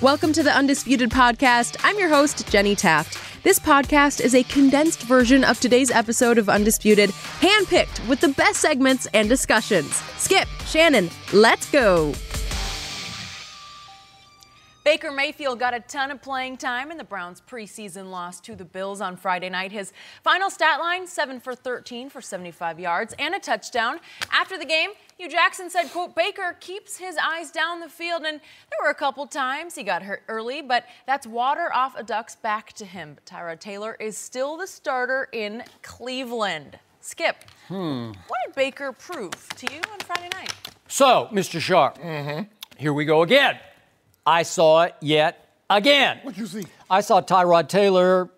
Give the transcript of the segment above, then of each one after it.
Welcome to the Undisputed podcast. I'm your host, Jenny Taft. This podcast is a condensed version of today's episode of Undisputed, handpicked with the best segments and discussions. Skip, Shannon, let's go. Baker Mayfield got a ton of playing time in the Browns' preseason loss to the Bills on Friday night. His final stat line, 7 for 13 for 75 yards and a touchdown. After the game, Hugh Jackson said, quote, Baker keeps his eyes down the field, and there were a couple times he got hurt early, but that's water off a duck's back to him. But Tyrod Taylor is still the starter in Cleveland. Skip, what did Baker prove to you on Friday night? So, Mr. Sharp, here we go again. I saw it yet again. What'd you see? I saw Tyrod Taylor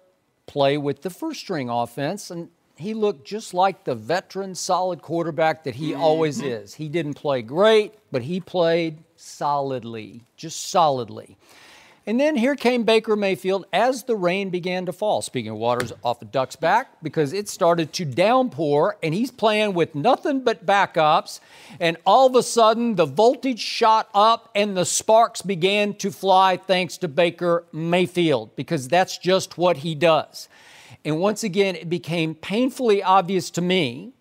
play with the first-string offense, and he looked just like the veteran, solid quarterback that he always is. He didn't play great, but he played solidly, just solidly. And then here came Baker Mayfield as the rain began to fall. Speaking of waters off a duck's back, because it started to downpour, and he's playing with nothing but backups. And all of a sudden, the voltage shot up and the sparks began to fly thanks to Baker Mayfield, because that's just what he does. And once again, it became painfully obvious to me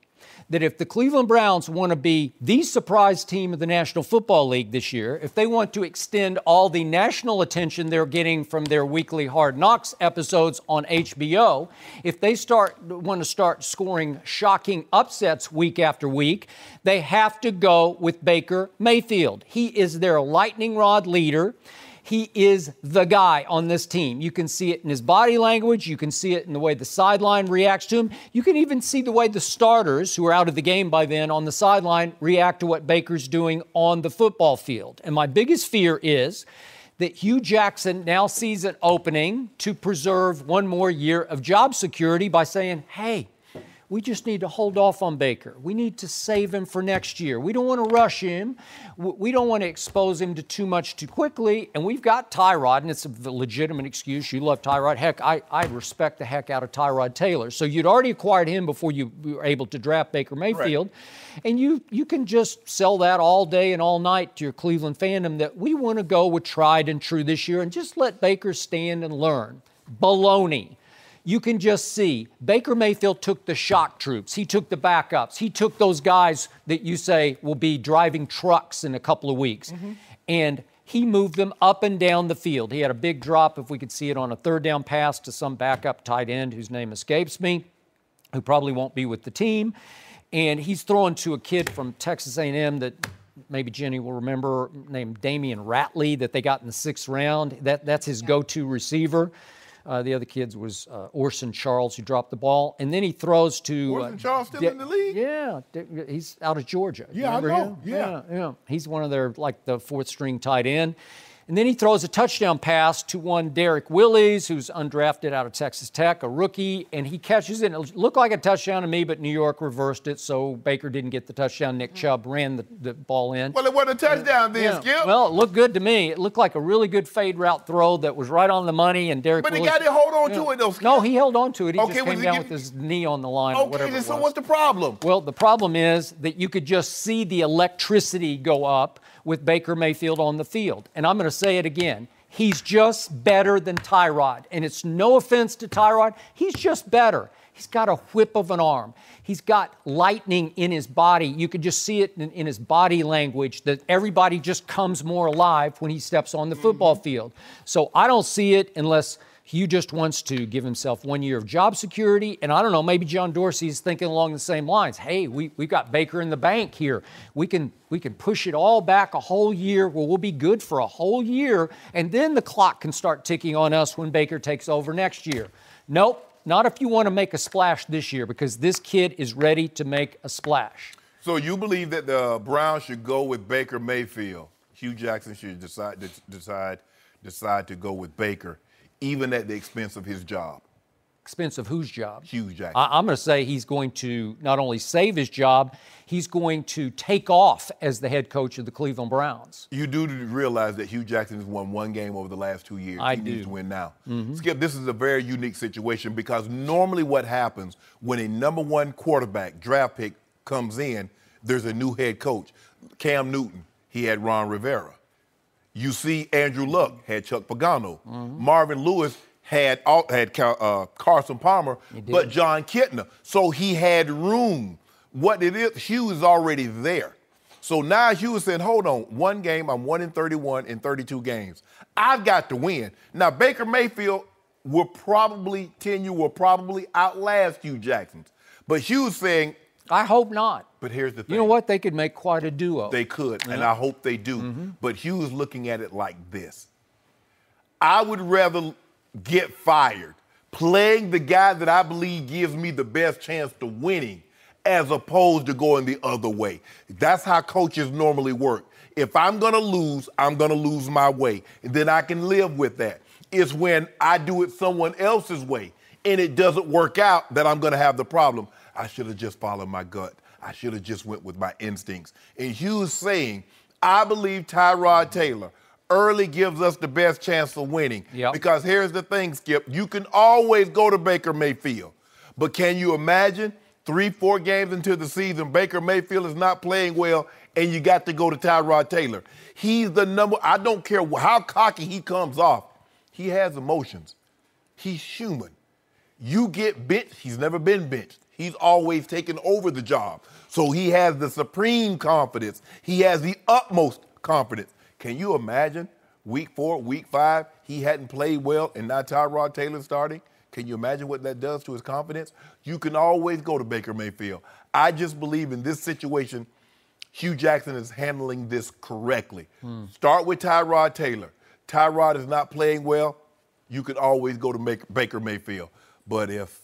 that if the Cleveland Browns want to be the surprise team of the National Football League this year, if they want to extend all the national attention they're getting from their weekly Hard Knocks episodes on HBO, if they want to start scoring shocking upsets week after week, they have to go with Baker Mayfield. He is their lightning rod leader. He is the guy on this team. You can see it in his body language. You can see it in the way the sideline reacts to him. You can even see the way the starters, who are out of the game by then on the sideline, react to what Baker's doing on the football field. And my biggest fear is that Hugh Jackson now sees an opening to preserve one more year of job security by saying, hey, we just need to hold off on Baker. We need to save him for next year. We don't want to rush him. We don't want to expose him to too much too quickly. And we've got Tyrod, and it's a legitimate excuse. You love Tyrod. Heck, I respect the heck out of Tyrod Taylor. So you'd already acquired him before you were able to draft Baker Mayfield. Right. And you can just sell that all day and all night to your Cleveland fandom that we want to go with tried and true this year and just let Baker stand and learn. Baloney. You can just see Baker Mayfield took the shock troops. He took the backups. He took those guys that you say will be driving trucks in a couple of weeks. And he moved them up and down the field. He had a big drop, if we could see it, on a third down pass to some backup tight end whose name escapes me, who probably won't be with the team. And he's throwing to a kid from Texas A&M that maybe Jenny will remember, named Damian Ratley, that they got in the 6th round. That's his go-to receiver. The other kids was Orson Charles, who dropped the ball. And then he throws to... Orson Charles still in the league? Yeah. He's out of Georgia. Yeah, I know. Yeah. He's one of their, like, the 4th-string tight end. And then he throws a touchdown pass to one Derek Willis, who's undrafted out of Texas Tech, a rookie, and he catches it. It looked like a touchdown to me, but New York reversed it, so Baker didn't get the touchdown. Nick Chubb ran the ball in. Well, it wasn't a touchdown then, Skip. Well, it looked good to me. It looked like a really good fade route throw that was right on the money, and Derek Willis... But the guy didn't hold on to it, though, Skip. No, he held on to it. He just came down with his knee on the line or whatever it was. So what's the problem? Well, the problem is that you could just see the electricity go up with Baker Mayfield on the field. And I'm going to say it again. He's just better than Tyrod. And it's no offense to Tyrod. He's just better. He's got a whip of an arm. He's got lightning in his body. You could just see it in his body language that everybody just comes more alive when he steps on the football field. So I don't see it unless Hugh just wants to give himself 1 year of job security. And I don't know, maybe John Dorsey's thinking along the same lines. Hey, we've got Baker in the bank here. We can push it all back a whole year. Well, we'll be good for a whole year. And then the clock can start ticking on us when Baker takes over next year. Nope, not if you want to make a splash this year, because this kid is ready to make a splash. So you believe that the Browns should go with Baker Mayfield? Hugh Jackson should decide to go with Baker, even at the expense of his job. Expense of whose job? Hugh Jackson. I'm going to say he's going to not only save his job, he's going to take off as the head coach of the Cleveland Browns. You do realize that Hugh Jackson has won one game over the last 2 years. He needs to win now. Skip, this is a very unique situation because normally what happens when a number 1 quarterback draft pick comes in, there's a new head coach. Cam Newton, he had Ron Rivera. You see Andrew Luck had Chuck Pagano. Marvin Lewis had Carson Palmer, but John Kitna. So he had room. What it is, Hugh is already there. So now Hugh is saying, hold on, one game, I'm 1-31 in 32 games. I've got to win. Now, Baker Mayfield will probably outlast Hugh Jackson. But Hugh's saying, I hope not. But here's the thing. You know what? They could make quite a duo. They could, and I hope they do. But Hugh is looking at it like this. I would rather get fired playing the guy that I believe gives me the best chance to winning as opposed to going the other way. That's how coaches normally work. If I'm going to lose, I'm going to lose my way. And then I can live with that. It's when I do it someone else's way and it doesn't work out that I'm going to have the problem. I should have just followed my gut. I should have just went with my instincts. And Hugh's saying, I believe Tyrod Taylor early gives us the best chance of winning. Because here's the thing, Skip. You can always go to Baker Mayfield. But can you imagine 3-4 games into the season, Baker Mayfield is not playing well, and you got to go to Tyrod Taylor? He's the number. I don't care how cocky he comes off. He has emotions. He's human. You get benched. He's never been benched. He's always taken over the job. So he has the supreme confidence. He has the utmost confidence. Can you imagine week 4, week 5, he hadn't played well, and now Tyrod Taylor's starting? Can you imagine what that does to his confidence? You can always go to Baker Mayfield. I just believe in this situation, Hugh Jackson is handling this correctly. Start with Tyrod Taylor. Tyrod is not playing well. You can always go to Baker Mayfield. But if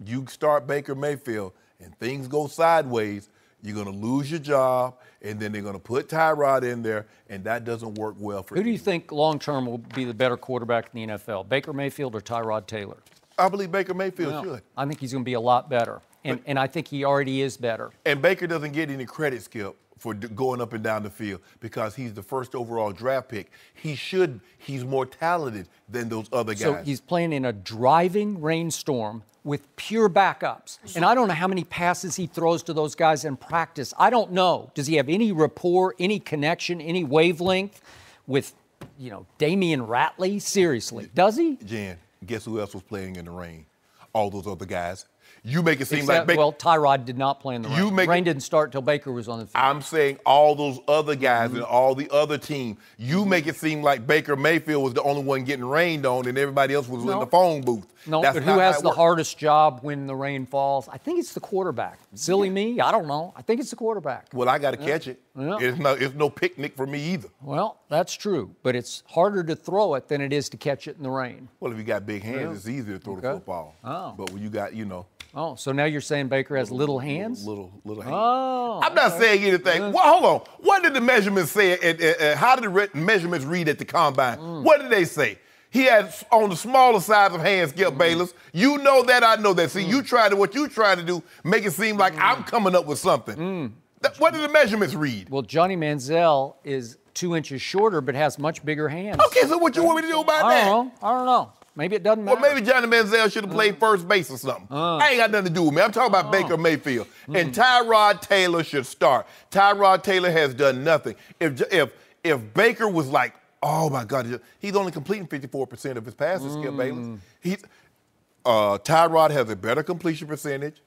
you start Baker Mayfield and things go sideways, you're going to lose your job, and then they're going to put Tyrod in there, and that doesn't work well for you. Who do you think long-term will be the better quarterback in the NFL, Baker Mayfield or Tyrod Taylor? I believe Baker Mayfield should. I think he's going to be a lot better, and I think he already is better. And Baker doesn't get any credit, Skip, for going up and down the field because he's the first overall draft pick. He's more talented than those other guys. So he's playing in a driving rainstorm with pure backups. And I don't know how many passes he throws to those guys in practice. I don't know. Does he have any rapport, any connection, any wavelength with, Damian Ratley? Seriously, does he? Jan, guess who else was playing in the rain? All those other guys. You make it seem like Baker. Well, Tyrod did not play in the rain. Rain didn't start until Baker was on the field. I'm saying all those other guys and all the other team. You make it seem like Baker Mayfield was the only one getting rained on and everybody else was in the phone booth. No, but who has the hardest job when the rain falls? I think it's the quarterback. Silly me? I don't know. I think it's the quarterback. Well, I got to catch it. It's no picnic for me either. Well, that's true. But it's harder to throw it than it is to catch it in the rain. Well, if you got big hands, it's easier to throw the football. Oh. But when you got, Oh, so now you're saying Baker has little hands? Little hands. Oh. I'm not saying anything. Well, hold on. What did the measurements say? How did the measurements read at the combine? What did they say? He had on the smaller side of hands, Skip Bayless. You know that, I know that. See, what you try to do, make it seem like I'm coming up with something. What did the measurements read? Well, Johnny Manziel is 2 inches shorter but has much bigger hands. Okay, so what you want me to do about that? I don't know. Maybe it doesn't matter. Well, maybe Johnny Manziel should have played first base or something. I ain't got nothing to do with me. I'm talking about Baker Mayfield. And Tyrod Taylor should start. Tyrod Taylor has done nothing. If Baker was like, oh, my God, he's only completing 54% of his passes, Skip Bayless. Tyrod has a better completion percentage.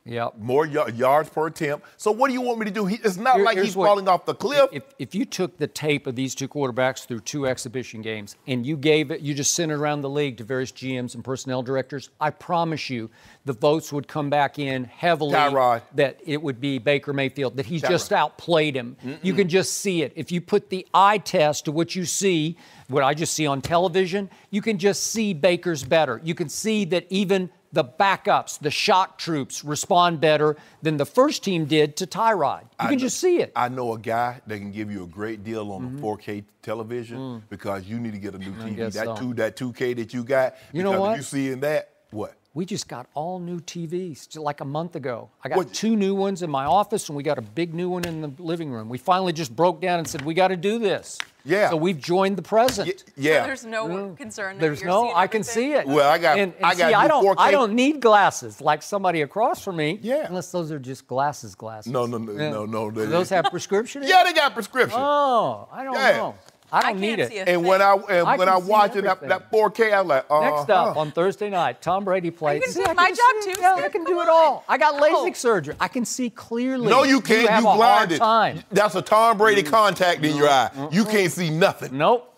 Yep. More yards per attempt. So what do you want me to do? It's not like he's falling off the cliff. If you took the tape of these two quarterbacks through 2 exhibition games and you just sent it around the league to various GMs and personnel directors, I promise you the votes would come back in heavily Tyrod. That it would be Baker Mayfield, that he's just outplayed him. You can just see it. If you put the eye test to what you see, what I just see on television, you can just see Baker's better. You can see that even the backups, the shock troops, respond better than the first team did to Tyrod. You can just see it. I know a guy that can give you a great deal on the 4K television because you need to get a new TV. That 2K that you got. You know what? If you see in that, what? We just got all new TVs like a month ago. I got 2 new ones in my office, and we got a big new one in the living room. We finally just broke down and said, we got to do this. Yeah. So we've joined the present. Yeah. So there's no concern. There's no. I can see it. Well, I got 4K. I don't need glasses like somebody across from me. Yeah. Unless those are just glasses. No. Do those have prescription? Yeah, they got prescription. Oh, I don't know. I don't need it. And when I watch it, that 4K, I'm like, Next up on Thursday night, Tom Brady plays. You can do my job too. Yeah, I can do it all. I got LASIK surgery. I can see clearly. No, you can't. You blinded. a hard time. That's a Tom Brady contact in your eye. You can't see nothing. Nope.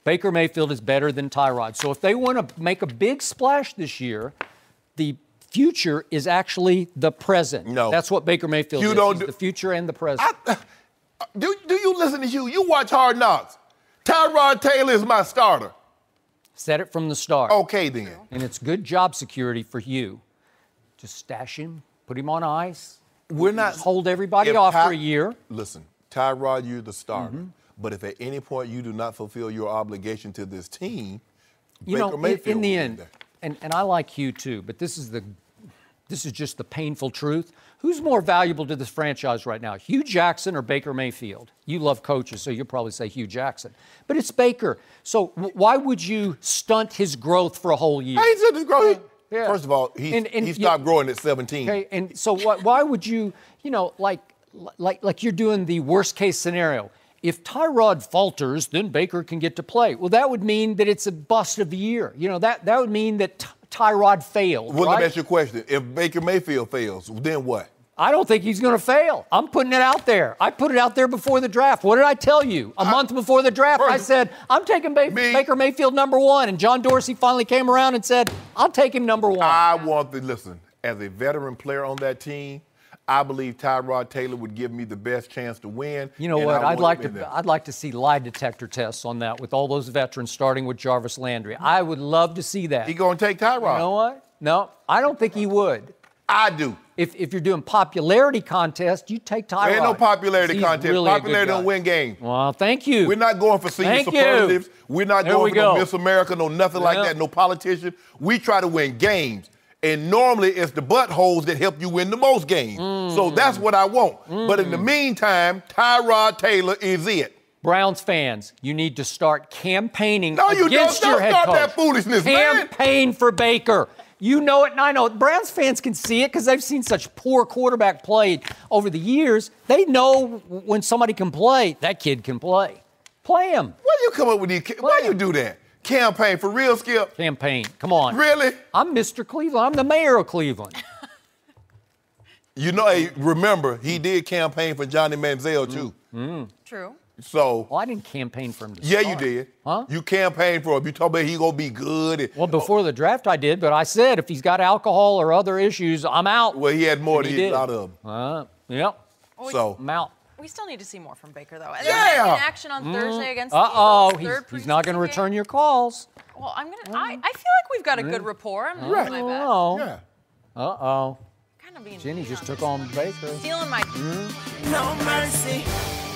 Baker Mayfield is better than Tyrod. So if they want to make a big splash this year, the future is actually the present. No. That's what Baker Mayfield is. He's the future and the present. Do you listen to you? You watch Hard Knocks. Tyrod Taylor is my starter. Said it from the start. Okay, then. And it's good job security for you. Just stash him, put him on ice. We're not hold everybody off for a year. Listen, Tyrod, you're the starter. But if at any point you do not fulfill your obligation to this team, Baker Mayfield in the end, and I like Hugh too, but this is just the painful truth. Who's more valuable to this franchise right now, Hugh Jackson or Baker Mayfield? You love coaches, so you'll probably say Hugh Jackson. But it's Baker. So why would you stunt his growth for a whole year? He stunted his growth. Yeah. First of all, he stopped growing at 17. Okay, and so why would you, like you're doing the worst case scenario. If Tyrod falters, then Baker can get to play. Well, that would mean that it's a bust of the year. That would mean that Tyrod failed. Well, right? let me ask you a question. If Baker Mayfield fails, then what? I don't think he's going to fail. I'm putting it out there. I put it out there before the draft. What did I tell you? A month before the draft, I said, I'm taking Baker Mayfield number 1. And John Dorsey finally came around and said, I'll take him number 1. I want to listen. As a veteran player on that team, I believe Tyrod Taylor would give me the best chance to win. You know what? I'd like to see lie detector tests on that with all those veterans, starting with Jarvis Landry. I would love to see that. He going to take Tyrod. You know what? No, I don't think he would. I do. If you're doing popularity contest, you take Tyrod. There ain't no popularity contest. Really popularity don't win games. Well, thank you. We're not going for senior superlatives. We're not going for no Miss America, no nothing like that, no politician. We try to win games. And normally it's the buttholes that help you win the most games. So that's what I want. But in the meantime, Tyrod Taylor is it. Browns fans, you need to start campaigning against your head coach. Don't start that foolishness, man. Campaign for Baker. You know it, and I know it. Browns fans can see it because they've seen such poor quarterback play over the years. They know when somebody can play, that kid can play. Play him. Why do you come up with these? Why you do that? Campaign for real, Skip? Campaign. Come on. Really? I'm Mr. Cleveland. I'm the mayor of Cleveland. Remember, he did campaign for Johnny Manziel, too. True. So. Well, I didn't campaign for him to Yeah, start. you did. Huh? You campaigned for him. You told me he going to be good. Well, before the draft I did, but I said if he's got alcohol or other issues, I'm out. Well, he had more than a lot of them. Yep. So. I'm out. We still need to see more from Baker, though. Yeah. In action on Thursday against the Eagles. He's not going to return your calls. Well, I feel like we've got a good rapport. I'm doing my best. Yeah. Kind of being Jenny just took on Baker. Stealing my... No mercy.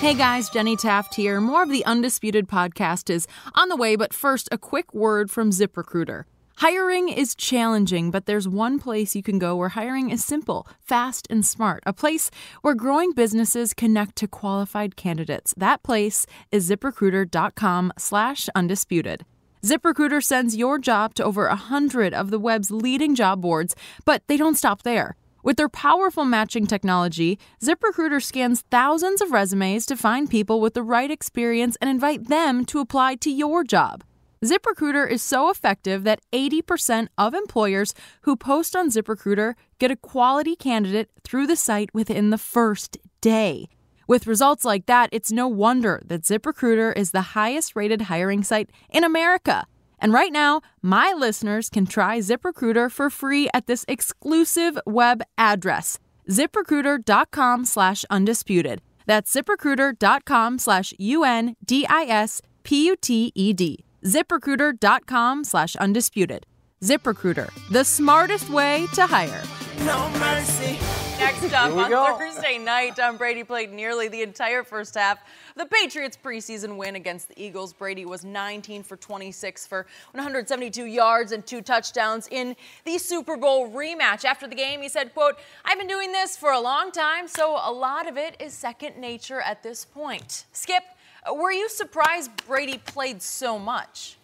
Hey guys, Jenny Taft here. More of the Undisputed podcast is on the way, but first, a quick word from ZipRecruiter. Hiring is challenging, but there's one place you can go where hiring is simple, fast, and smart. A place where growing businesses connect to qualified candidates. That place is ZipRecruiter.com/undisputed. ZipRecruiter sends your job to over 100 of the web's leading job boards, but they don't stop there. With their powerful matching technology, ZipRecruiter scans thousands of resumes to find people with the right experience and invite them to apply to your job. ZipRecruiter is so effective that 80% of employers who post on ZipRecruiter get a quality candidate through the site within the first day. With results like that, it's no wonder that ZipRecruiter is the highest-rated hiring site in America. And right now, my listeners can try ZipRecruiter for free at this exclusive web address, ZipRecruiter.com/undisputed. That's ZipRecruiter.com/UNDISPUTED. ZipRecruiter.com/undisputed. ZipRecruiter, the smartest way to hire. No mercy. Next up on Thursday night, Tom Brady played nearly the entire first half of the Patriots' preseason win against the Eagles. Brady was 19 for 26 for 172 yards and 2 touchdowns in the Super Bowl rematch. After the game, he said, quote, "I've been doing this for a long time, so a lot of it is second nature at this point." Skip, were you surprised Brady played so much?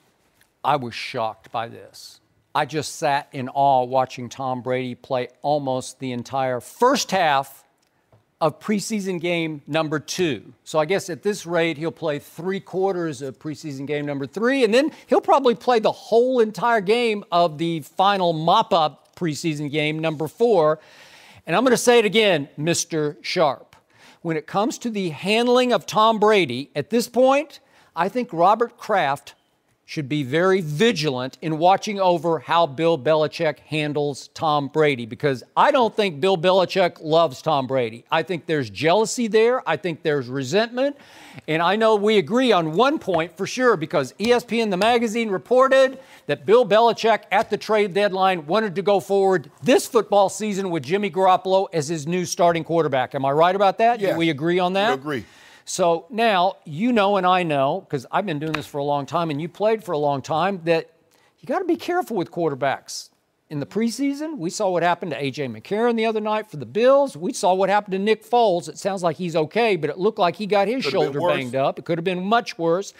I was shocked by this. I just sat in awe watching Tom Brady play almost the entire first half of preseason game number 2. So I guess at this rate, he'll play 3/4 of preseason game number 3, and then he'll probably play the whole entire game of the final mop-up preseason game number 4. And I'm going to say it again, Mr. Sharp. When it comes to the handling of Tom Brady, at this point, I think Robert Kraft should be very vigilant in watching over how Bill Belichick handles Tom Brady, because I don't think Bill Belichick loves Tom Brady. I think there's jealousy there. I think there's resentment. And I know we agree on one point for sure, because ESPN, the magazine, reported that Bill Belichick at the trade deadline wanted to go forward this football season with Jimmy Garoppolo as his new starting quarterback. Am I right about that? Yes. Do we agree on that? We agree. So now, you know and I know, because I've been doing this for a long time and you played for a long time, that you got to be careful with quarterbacks. In the preseason, we saw what happened to A.J. McCarron the other night for the Bills. We saw what happened to Nick Foles. It sounds like he's okay, but it looked like he got his shoulder banged up. It could have been much worse.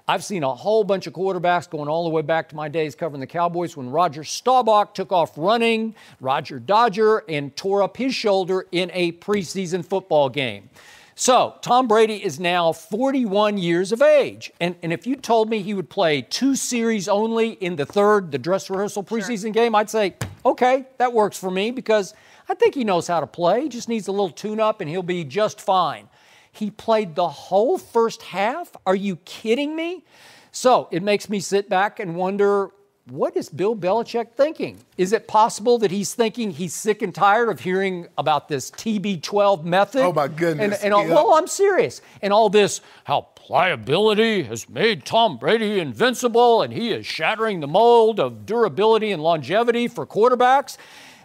I've seen a whole bunch of quarterbacks going all the way back to my days covering the Cowboys when Roger Staubach took off running, Roger Dodger, and tore up his shoulder in a preseason football game. So, Tom Brady is now 41 years of age. And if you told me he would play 2 series only in the third, the dress rehearsal preseason game, I'd say, okay, that works for me, because I think he knows how to play. He just needs a little tune-up and he'll be just fine. He played the whole first half? Are you kidding me? So, it makes me sit back and wonder, what is Bill Belichick thinking? Is it possible that he's thinking he's sick and tired of hearing about this TB12 method? Oh, my goodness. Well, I'm serious. And all this, how pliability has made Tom Brady invincible and he is shattering the mold of durability and longevity for quarterbacks.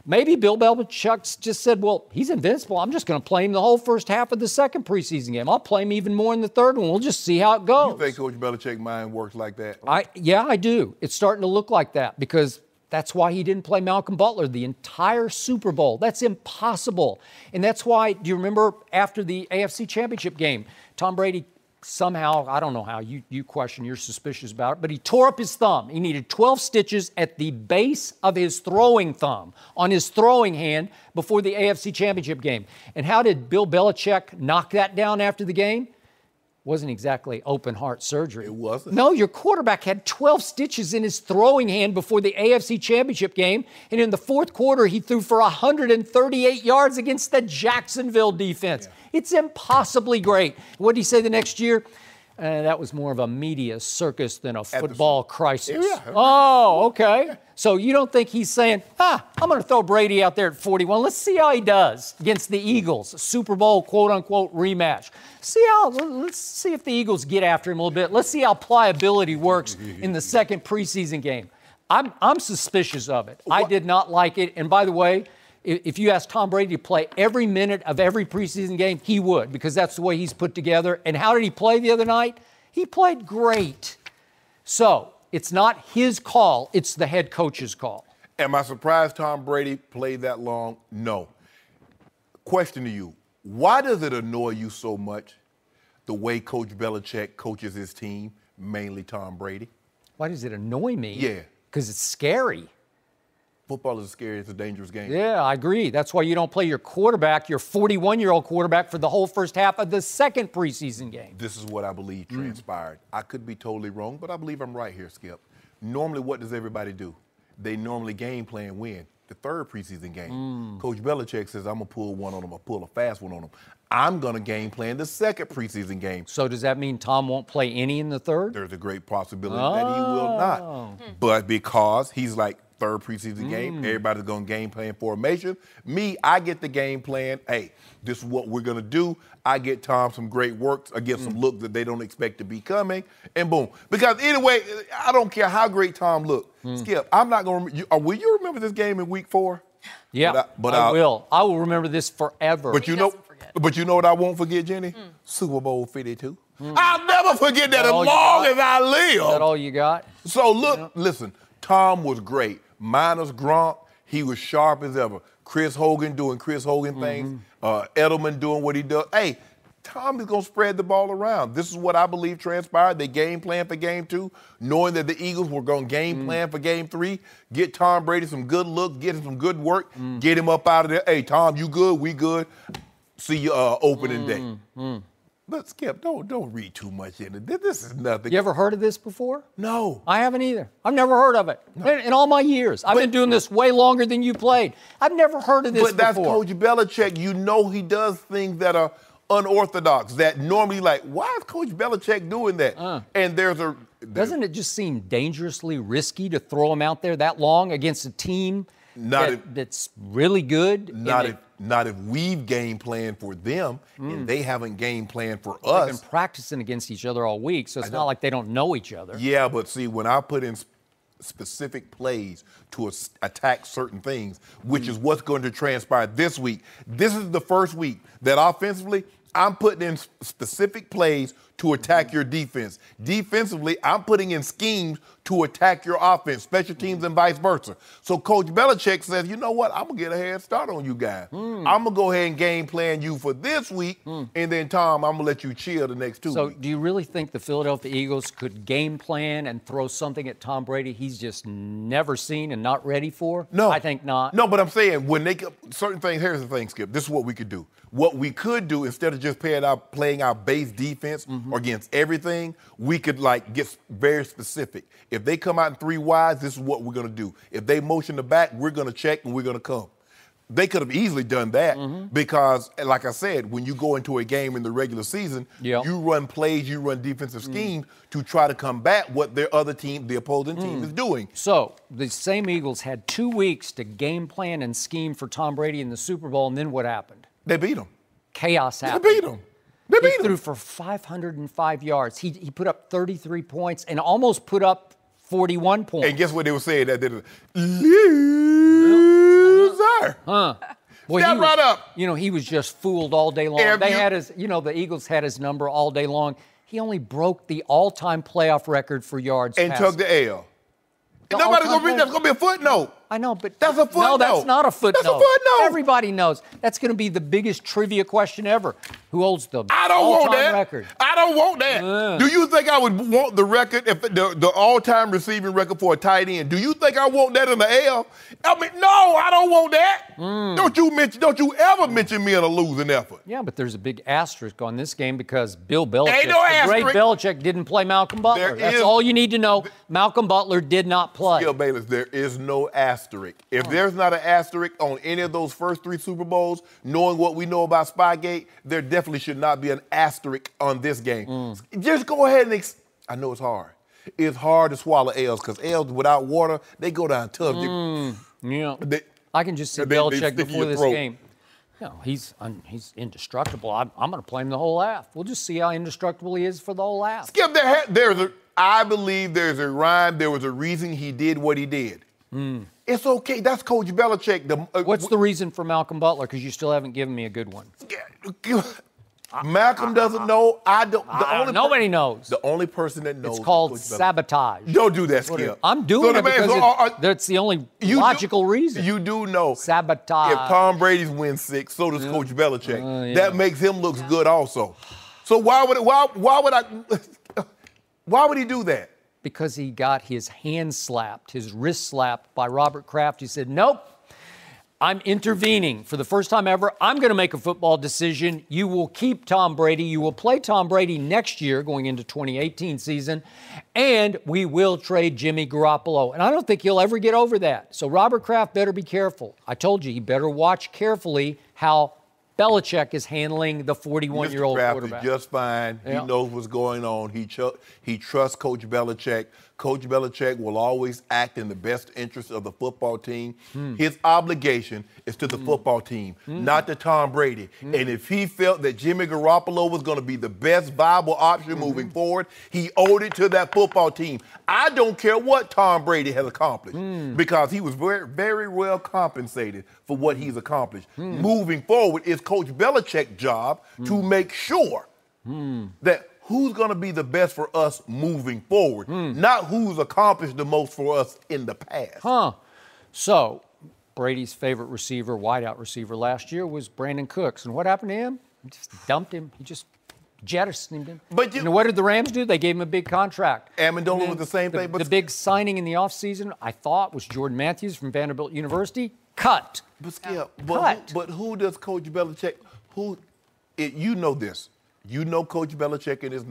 Maybe Bill Belichick just said, well, he's invincible. I'm just going to play him the whole first half of the second preseason game. I'll play him even more in the third one. We'll just see how it goes. You think Coach Belichick's mind works like that? Yeah, I do. It's starting to look like that, because that's why he didn't play Malcolm Butler the entire Super Bowl. That's impossible. And that's why, do you remember after the AFC Championship game, Tom Brady somehow, I don't know how, you question, you're suspicious about it, but he tore up his thumb. He needed 12 stitches at the base of his throwing thumb, on his throwing hand, before the AFC Championship game. And how did Bill Belichick knock that down after the game? Wasn't exactly open heart surgery. It wasn't. No, your quarterback had 12 stitches in his throwing hand before the AFC Championship game, and in the fourth quarter, he threw for 138 yards against the Jacksonville defense. Yeah. It's impossibly great. What did he say the next year? That was more of a media circus than a football crisis. Yeah. Oh, okay. So you don't think he's saying, I'm going to throw Brady out there at 41. Let's see how he does against the Eagles, Super Bowl quote-unquote rematch. Let's see if the Eagles get after him a little bit. Let's see how pliability works in the second preseason game. I'm suspicious of it. I did not like it. And by the way, if you ask Tom Brady to play every minute of every preseason game, he would, because that's the way he's put together. And how did he play the other night? He played great. So it's not his call, it's the head coach's call. Am I surprised Tom Brady played that long? No. Question to you, why does it annoy you so much the way Coach Belichick coaches his team, mainly Tom Brady? Why does it annoy me? Yeah. Because it's scary. Football is scary. It's a dangerous game. Yeah, I agree. That's why you don't play your quarterback, your 41-year-old quarterback, for the whole first half of the second preseason game. This is what I believe transpired. I could be totally wrong, but I believe I'm right here, Skip. Normally, what does everybody do? They normally game plan win the third preseason game. Coach Belichick says, I'm going to pull one on them. I'll pull a fast one on them. I'm going to game plan the second preseason game. So does that mean Tom won't play any in the third? There's a great possibility that he will not. But because he's like, third preseason game, everybody's going to game plan formation. Me, I get the game plan. Hey, this is what we're going to do. I get Tom some great work. I get some looks that they don't expect to be coming, and boom. Because anyway, I don't care how great Tom looked. Skip, I'm not going to remember. Will you remember this game in week 4? Yeah, I will. I will remember this forever. But you know what I won't forget, Jenny? Super Bowl 52. I'll never forget that as long as I live. Is that all you got? So look, listen, Tom was great. Minus Gronk, he was sharp as ever. Chris Hogan doing Chris Hogan things. Edelman doing what he does. Hey, Tom is going to spread the ball around. This is what I believe transpired. They game plan for game 2, knowing that the Eagles were going to game plan for game 3, get Tom Brady some good looks, get him some good work, get him up out of there. Hey, Tom, you good? We good. see you opening day. But Skip, don't read too much into this. This is nothing. You ever heard of this before? No. I haven't either. I've never heard of it in all my years. I've been doing this way longer than you played. I've never heard of this before. But that's before. Coach Belichick. You know he does things that are unorthodox, that normally why is Coach Belichick doing that? And Doesn't it just seem dangerously risky to throw him out there that long against a team that's really good? Not if we've game planned for them and they haven't game planned for us. They've been practicing against each other all week, so it's not like they don't know each other. Yeah, but see, when I put in specific plays to attack certain things, which is what's going to transpire this week, this is the first week that offensively, I'm putting in specific plays to attack your defense. Defensively, I'm putting in schemes to attack your offense, special teams and vice versa. So Coach Belichick says, you know what, I'm going to get a head start on you guys. I'm going to go ahead and game plan you for this week, and then, Tom, I'm going to let you chill the next 2 weeks. So do you really think the Philadelphia Eagles could game plan and throw something at Tom Brady he's just never seen and not ready for? No. I think not. No, but I'm saying when they get certain things, here's the thing, Skip. This is what we could do. What we could do, instead of just playing our base defense against everything, we could get very specific. If they come out in 3 wides, this is what we're going to do. If they motion the back, we're going to check and we're going to come. They could have easily done that because, like I said, when you go into a game in the regular season, you run plays, you run defensive schemes to try to combat what their other team, the opposing team, is doing. So the same Eagles had 2 weeks to game plan and scheme for Tom Brady in the Super Bowl, and then what happened? They beat him. Chaos happened. They beat him. They beat him. He threw for 505 yards. He put up 33 points and almost put up 41 points. And guess what they were saying? That loser. Boy, Step right up. He was just fooled all day long. The Eagles had his number all day long. He only broke the all-time playoff record for yards and passed. took the L. Nobody's going to read. That's going to be a footnote. I know, but that's a footnote. No, that's not a footnote. That's a footnote. Everybody knows. That's going to be the biggest trivia question ever. Who holds the I don't want that record? I don't want that. Do you think I would want the record, if the all-time receiving record for a tight end? Do you think I want that in the L? I mean, no, I don't want that. Don't you ever mention me in a losing effort? Yeah, but there's a big asterisk on this game because Bill Belichick, Ain't no the great Belichick, didn't play Malcolm Butler. That's all you need to know. Malcolm Butler did not play. Skip Bayless, there is no asterisk. If there's not an asterisk on any of those first 3 Super Bowls, knowing what we know about Spygate, there definitely should not be an asterisk on this game. Just go ahead and I know it's hard. It's hard to swallow L's because L's without water, they go down tough. I can just see Belichick before this game. No, he's indestructible. I'm going to play him the whole half. We'll just see how indestructible he is for the whole half. Skip, I believe there's a rhyme. There was a reason he did what he did. It's okay. That's Coach Belichick. What's the reason for Malcolm Butler? Because you still haven't given me a good one. Malcolm doesn't know. I don't. Nobody knows. The only person that knows. It's called sabotage. Don't do that, Skip. I'm doing it because that's the only logical reason. You do know. Sabotage. If Tom Brady's wins 6, so does Coach Belichick. That makes him look good also. So why would he do that? Because he got his hand slapped, his wrist slapped by Robert Kraft. He said, nope, I'm intervening. For the first time ever, I'm going to make a football decision. You will keep Tom Brady. You will play Tom Brady next year going into 2018 season, and we will trade Jimmy Garoppolo. And I don't think he'll ever get over that. So Robert Kraft better be careful. I told you, he better watch carefully how Belichick is handling the 41-year-old quarterback. Is just fine. He knows what's going on. He trusts Coach Belichick. Coach Belichick will always act in the best interest of the football team. His obligation is to the football team, not to Tom Brady. And if he felt that Jimmy Garoppolo was going to be the best viable option moving forward, he owed it to that football team. I don't care what Tom Brady has accomplished because he was very, very well compensated for what he's accomplished. Moving forward, it's Coach Belichick's job to make sure that who's going to be the best for us moving forward, not who's accomplished the most for us in the past. So Brady's favorite receiver, wideout receiver last year was Brandon Cooks. And what happened to him? He just dumped him. He just jettisoned him. But what did the Rams do? They gave him a big contract. Amendola was the same thing. But the big signing in the offseason, I thought, was Jordan Matthews from Vanderbilt University. Cut. But Skip, but who does Coach Belichick, You know this. You know Coach Belichick in his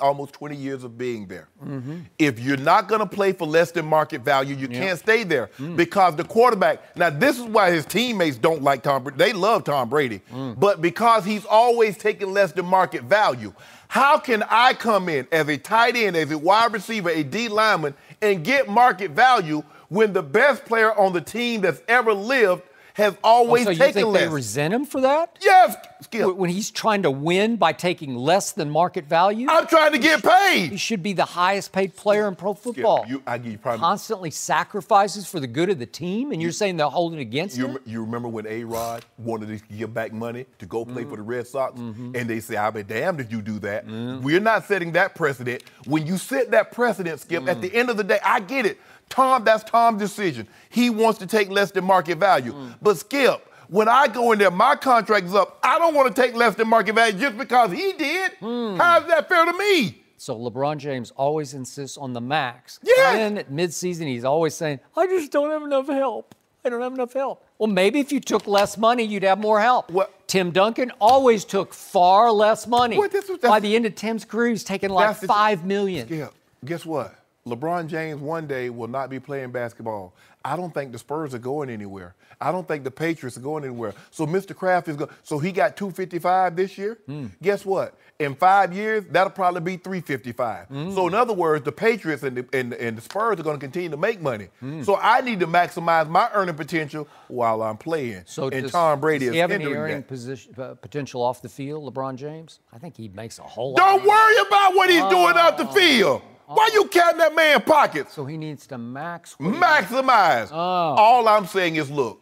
almost 20 years of being there. Mm-hmm. If you're not going to play for less than market value, you can't stay there because the quarterback. Now, this is why his teammates don't like Tom Brady. They love Tom Brady, but because he's always taking less than market value. How can I come in as a tight end, as a wide receiver, a D lineman, and get market value when the best player on the team that's ever lived has always taken less? So you think they resent him for that? Yes, Skip. When he's trying to win by taking less than market value? I'm trying to get paid. He should be the highest paid player in pro football. Skip, I give you probably constantly sacrifices for the good of the team, and you're saying they'll hold it against him? You remember when A-Rod wanted to give back money to go play for the Red Sox? And they say, I'll be damned if you do that. We're not setting that precedent. When you set that precedent, Skip, at the end of the day, I get it. That's Tom's decision. He wants to take less than market value. But Skip, when I go in there, my contract is up. I don't want to take less than market value just because he did. How is that fair to me? So LeBron James always insists on the max. Yes. And at midseason, he's always saying, I just don't have enough help. I don't have enough help. Well, maybe if you took less money, you'd have more help. What? Tim Duncan always took far less money. By the end of Tim's career, he's taking like $5 million. Skip, guess what? LeBron James one day will not be playing basketball. I don't think the Spurs are going anywhere. I don't think the Patriots are going anywhere. So Mr. Kraft is going. So he got $255 this year. Guess what? In 5 years, that'll probably be $355. So in other words, the Patriots and the Spurs are going to continue to make money. So I need to maximize my earning potential while I'm playing. So Tom Brady does is he have any hindering earning potential off the field, LeBron James? I think he makes a whole lot. Don't worry about what he's doing out the field. Why you counting that man's pockets? So he needs to maximize. All I'm saying is, look,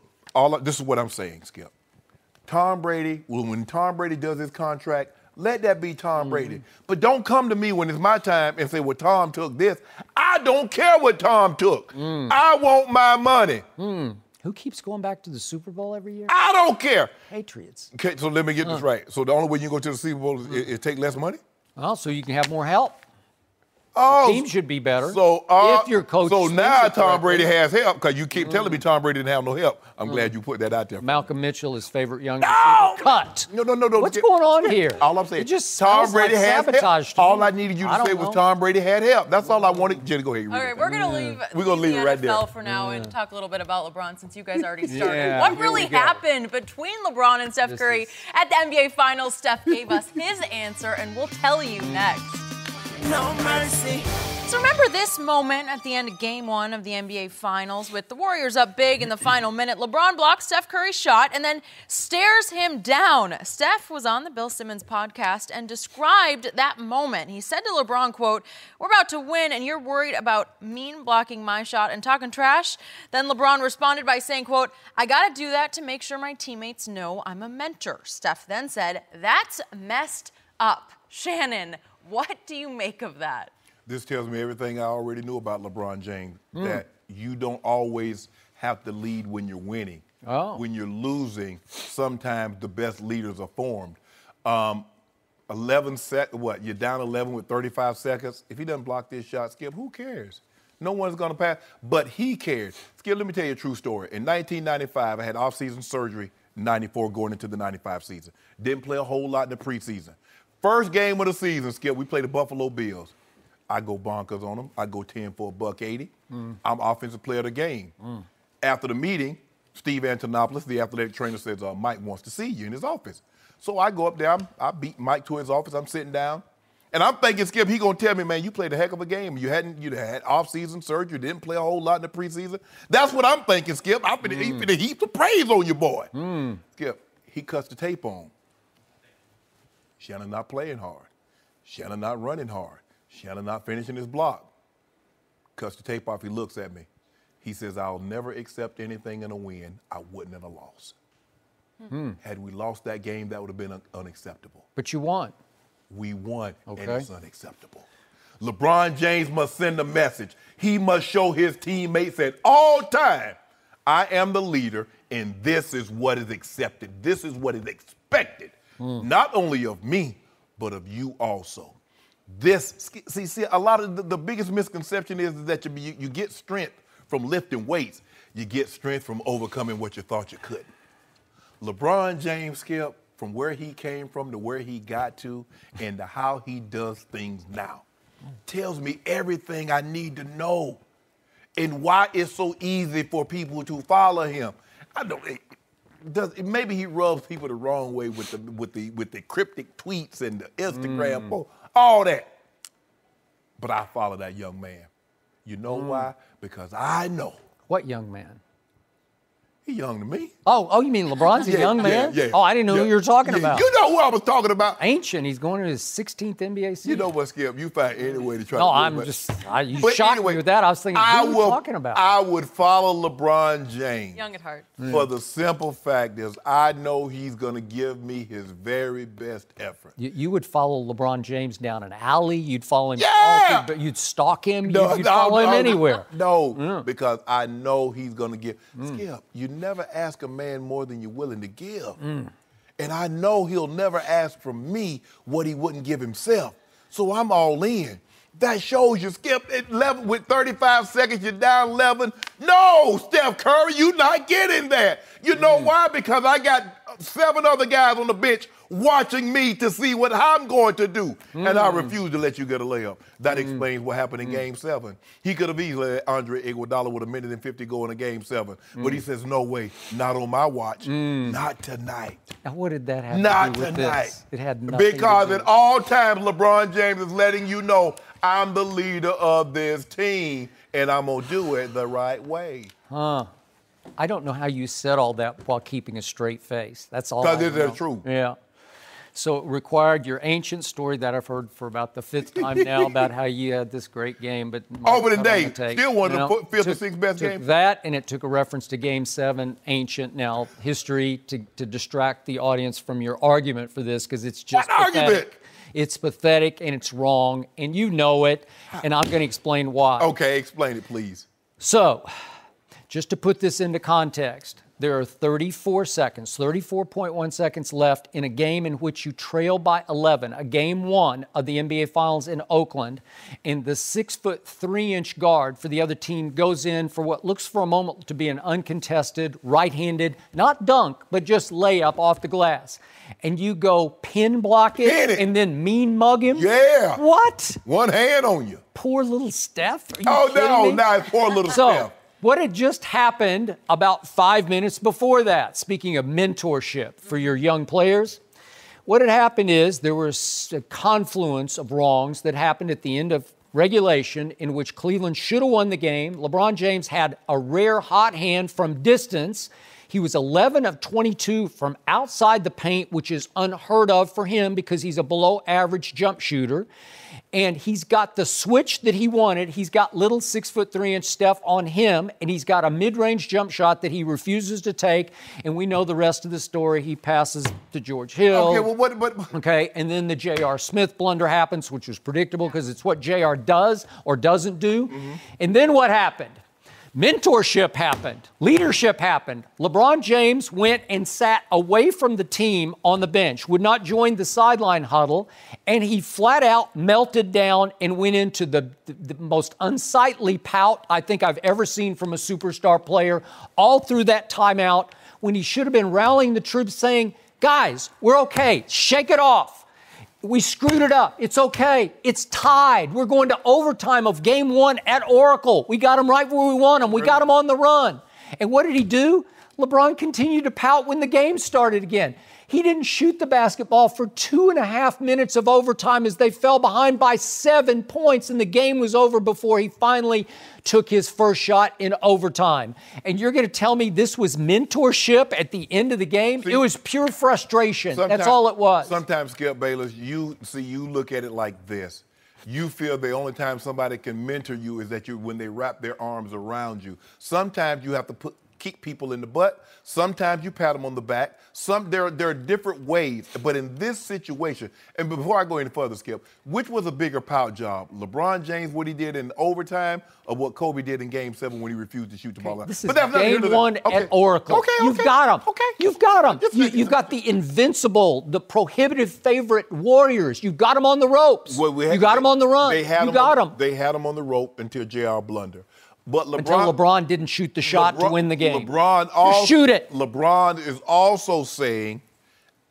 this is what I'm saying, Skip. Tom Brady, when Tom Brady does his contract, let that be Tom Brady. But don't come to me when it's my time and say, well, Tom took this. I don't care what Tom took. I want my money. Who keeps going back to the Super Bowl every year? I don't care. Patriots. Okay, so let me get this right. So the only way you go to the Super Bowl is take less money? Well, so you can have more help. Oh, the team should be better. So if your coach. So now Tom Brady has help because you keep telling me Tom Brady didn't have no help. I'm glad you put that out there. Malcolm Mitchell, his favorite young receiver. Cut. No. What's going on here? All I'm saying, it just Tom Brady like has sabotage. Help. All I needed you to say was Tom Brady had help. That's all I wanted. Jenny, go ahead. All right, we're gonna leave. We're gonna leave it right there for now and talk a little bit about LeBron since you guys already started. Yeah, what really happened between LeBron and Steph Curry at the NBA Finals? Steph gave us his answer, and we'll tell you next. No mercy. So remember this moment at the end of Game 1 of the NBA Finals with the Warriors up big in the final minute. LeBron blocks Steph Curry's shot and then stares him down. Steph was on the Bill Simmons podcast and described that moment. He said to LeBron, quote, "We're about to win and you're worried about mean blocking my shot and talking trash?" Then LeBron responded by saying, quote, "I got to do that to make sure my teammates know I'm a mentor." Steph then said, "That's messed up." Shannon, what do you make of that? This tells me everything I already knew about LeBron James, that you don't always have to lead when you're winning. When you're losing, sometimes the best leaders are formed. 11 seconds, you're down 11 with 35 seconds. If he doesn't block this shot, Skip, who cares? No one's going to pass, but he cares. Skip, let me tell you a true story. In 1995, I had off-season surgery, 94 going into the 95 season. Didn't play a whole lot in the preseason. First game of the season, Skip, we played the Buffalo Bills. I go bonkers on them. I go 10 for $180. I'm offensive player of the game. After the meeting, Steve Antonopoulos, the athletic trainer, says, Mike wants to see you in his office. So I go up there. I beat Mike to his office. I'm sitting down. And I'm thinking, Skip, he going to tell me, man, you played a heck of a game. You had off-season surgery, didn't play a whole lot in the preseason. That's what I'm thinking, Skip. I'm finna heap of praise on you, boy. Skip, he cuts the tape on. Shannon not playing hard. Shannon not running hard. Shannon not finishing his block. Cuts the tape off, he looks at me. He says, I'll never accept anything in a win I wouldn't in a loss. Had we lost that game, that would have been unacceptable. But you won. We won, and it's unacceptable. LeBron James must send a message. He must show his teammates at all time, I am the leader, and this is what is accepted. This is what is expected, not only of me, but of you also. See, a lot of the biggest misconception is that you get strength from lifting weights. You get strength from overcoming what you thought you couldn't. LeBron James, Skip, from where he came from to where he got to and to how he does things now. Tells me everything I need to know and why it's so easy for people to follow him. I don't. Maybe he rubs people the wrong way with the cryptic tweets and the Instagram posts, all that. But I follow that young man. You know why? Because I know. What young man? He's young to me. Oh, you mean LeBron's a young man? Yeah. Oh, I didn't know who you were talking about. You know who I was talking about. Ancient. He's going to his 16th NBA season. You know what, Skip? You find any way to try you shocked me with that. I was thinking, who are you talking about? I would follow LeBron James. Young at heart. For the simple fact is I know he's going to give me his very best effort. You would follow LeBron James down an alley. You'd follow him. Yeah! But you'd stalk him. You'd follow him anywhere. No, because I know he's going to give. Skip, you never ask a man more than you're willing to give. And I know he'll never ask from me what he wouldn't give himself. So I'm all in. That shows you, Skip, at 11, with 35 seconds, you're down 11. No, Steph Curry, you're not getting that. You know why? Because I got 7 other guys on the bench watching me to see what I'm going to do. And I refuse to let you get a layup. That explains what happened in Game 7. He could have easily had Andre Iguodala with 1:50 going in Game 7. But he says, no way, not on my watch, not tonight. Now, what did that have Not to do with tonight. this? It had nothing Because to do. at all times, LeBron James is letting you know, I'm the leader of this team, and I'm going to do it the right way. I don't know how you said all that while keeping a straight face. That's all. Because it's true. Yeah. So it required your ancient story that I've heard for about the 5th time now about how you had this great game. But Over the day, still one of the 5th or 6th best games. games. That, and it took a reference to Game 7, ancient, now history, to distract the audience from your argument for this, because it's just What pathetic. argument? It's pathetic, and it's wrong, and you know it, and I'm going to explain why. Okay, explain it, please. So, just to put this into context, there are 34.1 seconds left in a game in which you trail by 11, a game 1 of the NBA Finals in Oakland, and the 6'3" guard for the other team goes in for what looks for a moment to be an uncontested, right-handed, not dunk, but just layup off the glass. And you go pin block it and then mean mug him? Yeah. What? One hand on you. Poor little Steph? Are you Oh, kidding no, me? not poor little Steph. What had just happened about 5 minutes before that, speaking of mentorship for your young players, what had happened is there was a confluence of wrongs that happened at the end of regulation in which Cleveland should have won the game. LeBron James had a rare hot hand from distance. He was 11 of 22 from outside the paint, which is unheard of for him because he's a below-average jump shooter. And he's got the switch that he wanted. He's got little 6'3" Steph on him, and he's got a mid-range jump shot that he refuses to take. And we know the rest of the story. He passes to George Hill. Okay, well, what? Okay, and then the J.R. Smith blunder happens, which was predictable because it's what J.R. does or doesn't do. And then what happened? Mentorship happened. Leadership happened. LeBron James went and sat away from the team on the bench, would not join the sideline huddle, and he flat out melted down and went into the most unsightly pout I think I've ever seen from a superstar player all through that timeout when he should have been rallying the troops saying, guys, we're okay. Shake it off. We screwed it up. It's okay. It's tied. We're going to overtime of game 1 at Oracle. We got them right where we want them. We got them on the run. And what did he do? LeBron continued to pout when the game started again. He didn't shoot the basketball for 2.5 minutes of overtime as they fell behind by 7 points, and the game was over before he finally took his first shot in overtime. And you're going to tell me this was mentorship at the end of the game? It was pure frustration. That's all it was. Sometimes, Skip Bayless, you look at it like this. You feel the only time somebody can mentor you is when they wrap their arms around you. Sometimes you have to kick people in the butt. Sometimes you pat them on the back. There are different ways. But in this situation, and before I go any further, Skip, which was a bigger pout job? LeBron James, what he did in overtime, or what Kobe did in Game 7 when he refused to shoot the ball out? This is game 1 at Oracle. Okay. You've got them. Okay. You've got them. You've got the invincible, the prohibitive favorite Warriors. You've got them on the ropes. You got them on the run. You got them. They had them on the rope until J.R. blunder. But until LeBron didn't shoot the shot to win the game. LeBron shoot it. LeBron is also saying,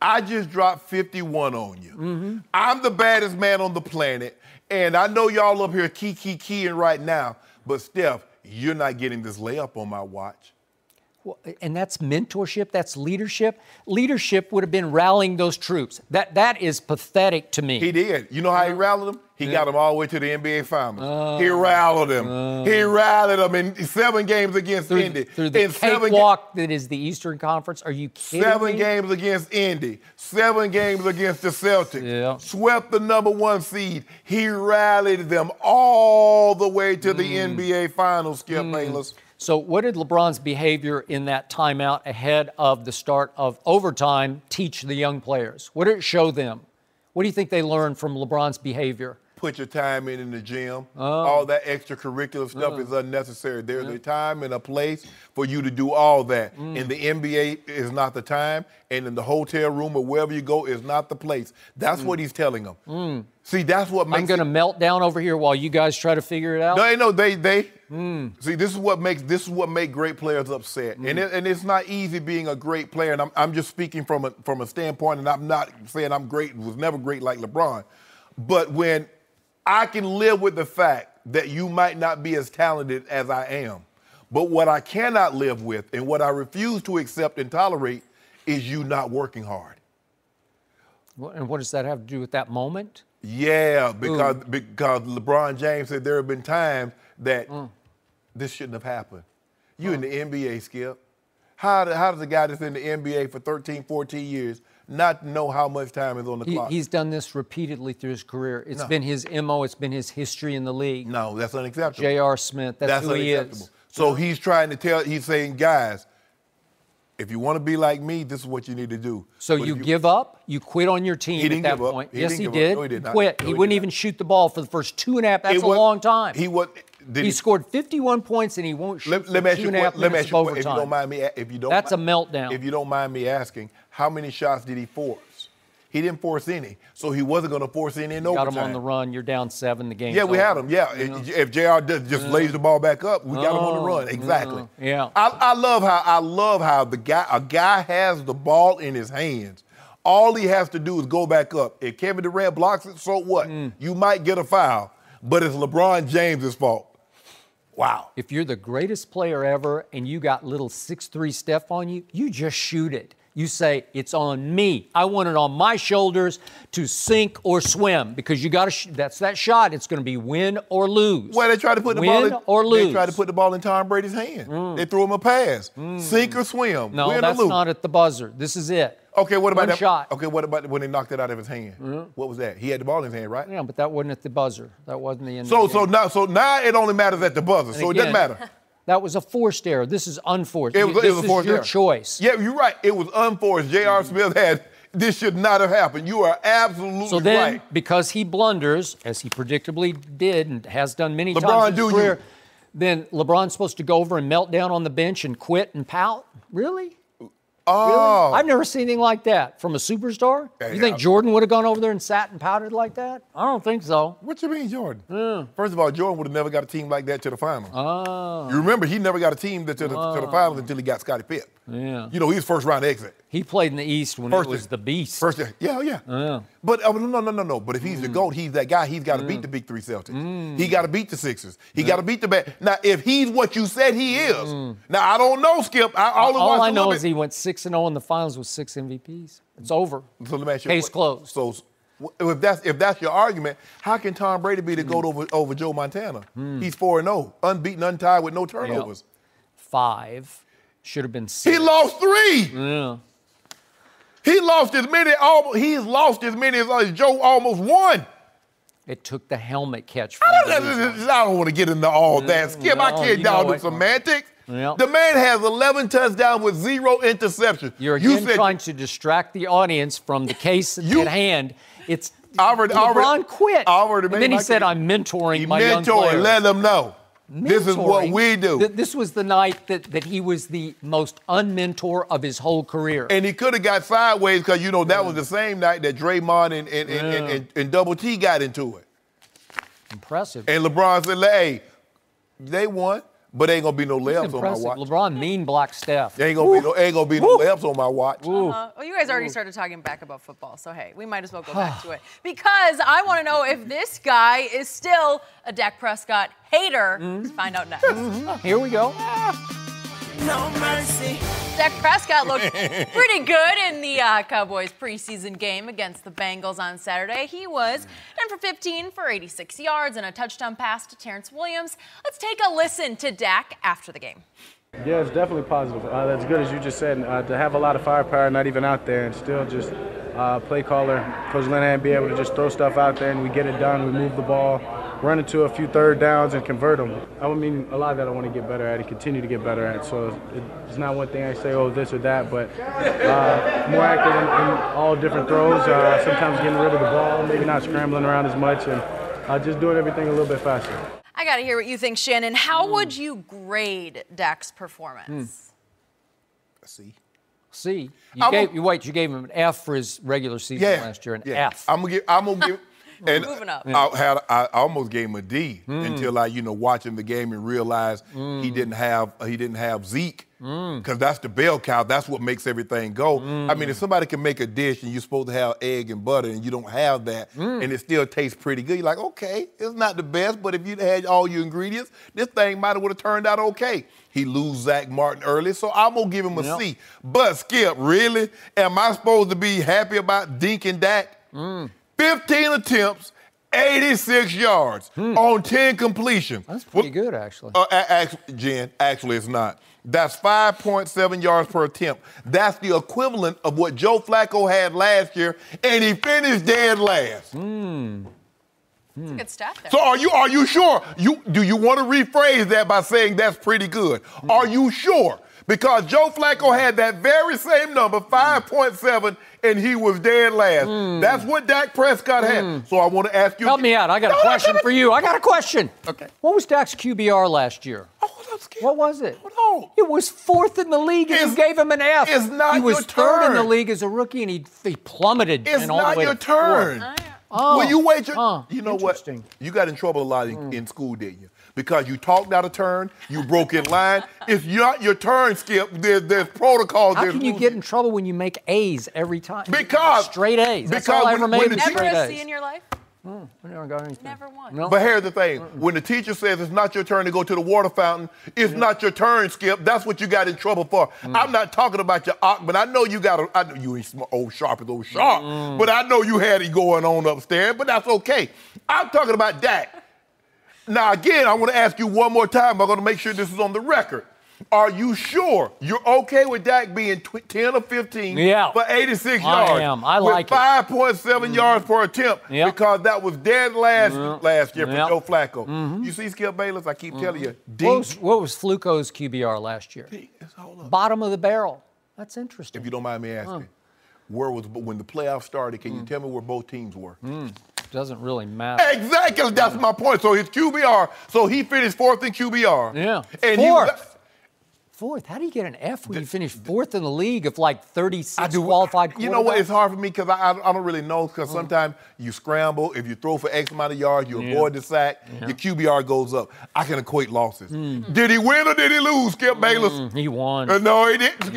I just dropped 51 on you. I'm the baddest man on the planet, and I know y'all up here keying right now, but Steph, you're not getting this layup on my watch. Well, and that's mentorship, that's leadership. Leadership would have been rallying those troops. That is pathetic to me. He did. You know how he rallied them? He got them all the way to the NBA Finals. He rallied them. He rallied them in 7 games against Indy. Through the cakewalk that is the Eastern Conference? Are you kidding 7 me? games against Indy. 7 games against the Celtics. Yeah. Swept the #1 seed. He rallied them all the way to the NBA Finals, Skip Bayless. So what did LeBron's behavior in that timeout ahead of the start of overtime teach the young players? What did it show them? What do you think they learned from LeBron's behavior? Put your time in the gym. All that extracurricular stuff is unnecessary. There's a time and a place for you to do all that. In the NBA is not the time, and in the hotel room or wherever you go is not the place. That's what he's telling them. See, that's what makes I'm going to melt down over here while you guys try to figure it out? No, See, this is what makes great players upset, and it's not easy being a great player. And I'm just speaking from a standpoint, and I'm not saying I'm great. Was never great like LeBron, but when I can live with the fact that you might not be as talented as I am, but what I cannot live with and what I refuse to accept and tolerate is you not working hard. And what does that have to do with that moment? Yeah, because LeBron James said there have been times that this shouldn't have happened. You in the NBA, Skip. How does a guy that's in the NBA for 13, 14 years not know how much time is on the clock? He's done this repeatedly through his career. It's been his MO. It's been his history in the league. No, that's unacceptable. J.R. Smith, that's who he is. So he's trying to he's saying, guys, if you want to be like me, this is what you need to do. So you give up? You quit on your team at that point? Yes, he did. No, he did not. Quit. He wouldn't even shoot the ball for the first 2.5. That's a long time. He scored 51 points and he won't shoot for 2.5 minutes of overtime. If you don't mind me, that's a meltdown. If you don't mind me asking, how many shots did he force? He didn't force any, so he wasn't going to force any in overtime. Got him on the run. You're down 7. The game's we over. had him. Yeah, if JR just lays the ball back up, we got him on the run. Exactly. Yeah. I love how a guy has the ball in his hands. All he has to do is go back up. If Kevin Durant blocks it, so what? You might get a foul, but it's LeBron James's fault. Wow. If you're the greatest player ever and you got little 6'3" Steph on you, you just shoot it. You say, it's on me. I want it on my shoulders to sink or swim because you got to. That's that shot. It's going to be win or lose. Well, they tried to put the win ball in, or lose. They tried to put the ball in Tom Brady's hand. They threw him a pass. Sink or swim. No, win that's or lose. not at the buzzer. This is it. Okay, what about One that shot? Okay, what about when they knocked it out of his hand? What was that? He had the ball in his hand, right? Yeah, but that wasn't at the buzzer. That wasn't the end. So of the game. so now it only matters at the buzzer. So again, it doesn't matter. That was a forced error. This is unforced. It was a forced your error. choice. Yeah, you're right. It was unforced. J.R. Smith had, this should not have happened. You are absolutely right. So then, because he blunders, as he predictably did and has done many times in his career, then LeBron's supposed to go over and melt down on the bench and quit and pout? Really? Oh. Really? I've never seen anything like that from a superstar. You think Jordan would have gone over there and sat and pouted like that? I don't think so. What you mean, Jordan? First of all, Jordan would have never got a team like that to the finals. Oh. You remember, he never got a team to the finals until he got Scottie Pippen. Yeah. You know, he was first round exit. He played in the East when it was the beast. Yeah. But no. But if he's the GOAT, he's that guy. He's got to beat the big 3 Celtics. He got to beat the Sixers. He got to beat the bad. Now, if he's what you said he is, now I don't know, Skip. All I know is he went 6-0 in the finals with 6 MVPs. It's over. So let me ask you Case closed. So if that's your argument, how can Tom Brady be the GOAT over Joe Montana? He's 4-0, unbeaten, untied with no turnovers. 5. Should have been 6. He lost 3. Yeah. He's lost as many as Joe almost won. It took the helmet catch. I don't want to get into all that. Skip, I can't do semantics. Yeah. The man has 11 touchdowns with 0 interceptions. You're again trying to distract the audience from the case at hand. It's LeBron quit. And then he said, I'm mentoring my young players. Let them know. This is what we do. This was the night that he was the most unmentor of his whole career. And he could have got sideways because, that was the same night that Draymond and Double T got into it. Impressive. And LeBron said, hey, they won. But ain't gonna be no It's layups on my impressive. watch. LeBron mean block Steph. Ain't gonna be no layups on my watch. Well, you guys already started talking back about football, so hey, we might as well go back to it. Because I want to know if this guy is still a Dak Prescott hater. Let's find out next. Here we go. No mercy. Dak Prescott looked pretty good in the Cowboys preseason game against the Bengals on Saturday. He was 10 for 15 for 86 yards and a touchdown pass to Terrence Williams. Let's take a listen to Dak after the game. Yeah, it's definitely positive. That's good, as you just said, to have a lot of firepower, not even out there, and still just play caller, Coach Linehan, be able to just throw stuff out there and we get it done. We move the ball, run into a few third downs and convert them. I mean, a lot of that I want to get better at and continue to get better at. So it's not one thing I say, oh, this or that, but more active in all different throws, sometimes getting rid of the ball, maybe not scrambling around as much, and just doing everything a little bit faster. I got to hear what you think, Shannon. How would you grade Dak's performance? C. You gave him an F for his regular season last year, an F. I'm gonna give. And Moving up. I almost gave him a D until I, watching the game and realized he didn't have Zeke because that's the bell cow. That's what makes everything go. I mean, if somebody can make a dish and you're supposed to have egg and butter and you don't have that and it still tastes pretty good, you're like, okay, it's not the best, but if you'd had all your ingredients, this thing might have would have turned out okay. He lose Zach Martin early, so I'm gonna give him a C. But Skip, really, am I supposed to be happy about Dink and Dak? 15 attempts, 86 yards on 10 completions. That's pretty good, actually. Jen, actually it's not. That's 5.7 yards per attempt. That's the equivalent of what Joe Flacco had last year, and he finished dead last. That's a good stat there. So are you sure? Do you want to rephrase that by saying that's pretty good? Are you sure? Because Joe Flacco had that very same number, 5.7, and he was dead last. That's what Dak Prescott had. So I want to ask you. Help me out. I got a question for you. I got a question. Okay. What was Dak's QBR last year? What was it? Hold on. It was 4th in the league, and you gave him an F. It's not He was your 3rd in the turn. league as a rookie, and he plummeted. It's and all not the way your to turn. 4th. Well, you wait your. You know what? Interesting. You got in trouble a lot in school, didn't you? Because you talked out of turn, you broke in line. It's not your turn, Skip. There's protocols. How can you get in trouble when you make A's every time? Because straight A's. That's because all I ever made. when was Never straight a A's. C in your life? I never got anything. Never one. No. But here's the thing. When the teacher says it's not your turn to go to the water fountain, it's not your turn, Skip. That's what you got in trouble for. I'm not talking about your but I know you got I know you ain't old sharp as old sharp, but I know you had it going on upstairs, but that's okay. I'm talking about Dak. Now, again, I want to ask you one more time. I'm going to make sure this is on the record. Are you sure you're okay with Dak being 10 or 15 for 86 yards? I am. I like it. With 5.7 yards per attempt because that was dead last year for Joe Flacco. You see Skip Bayless? I keep telling you. What was Fluco's QBR last year? Bottom of the barrel. That's interesting. If you don't mind me asking, when the playoffs started, can you tell me where both teams were? Doesn't really matter. Exactly. That's my point. So his QBR, so he finished 4th in QBR. Yeah. And 4th. How do you get an F when you finish 4th in the league of like 36 qualified quarterbacks? You know what? It's hard for me because I don't really know because sometimes you scramble. If you throw for X amount of yards, you avoid the sack. Your QBR goes up. I can equate losses. Did he win or did he lose, Skip Bayless? He won. No, he didn't.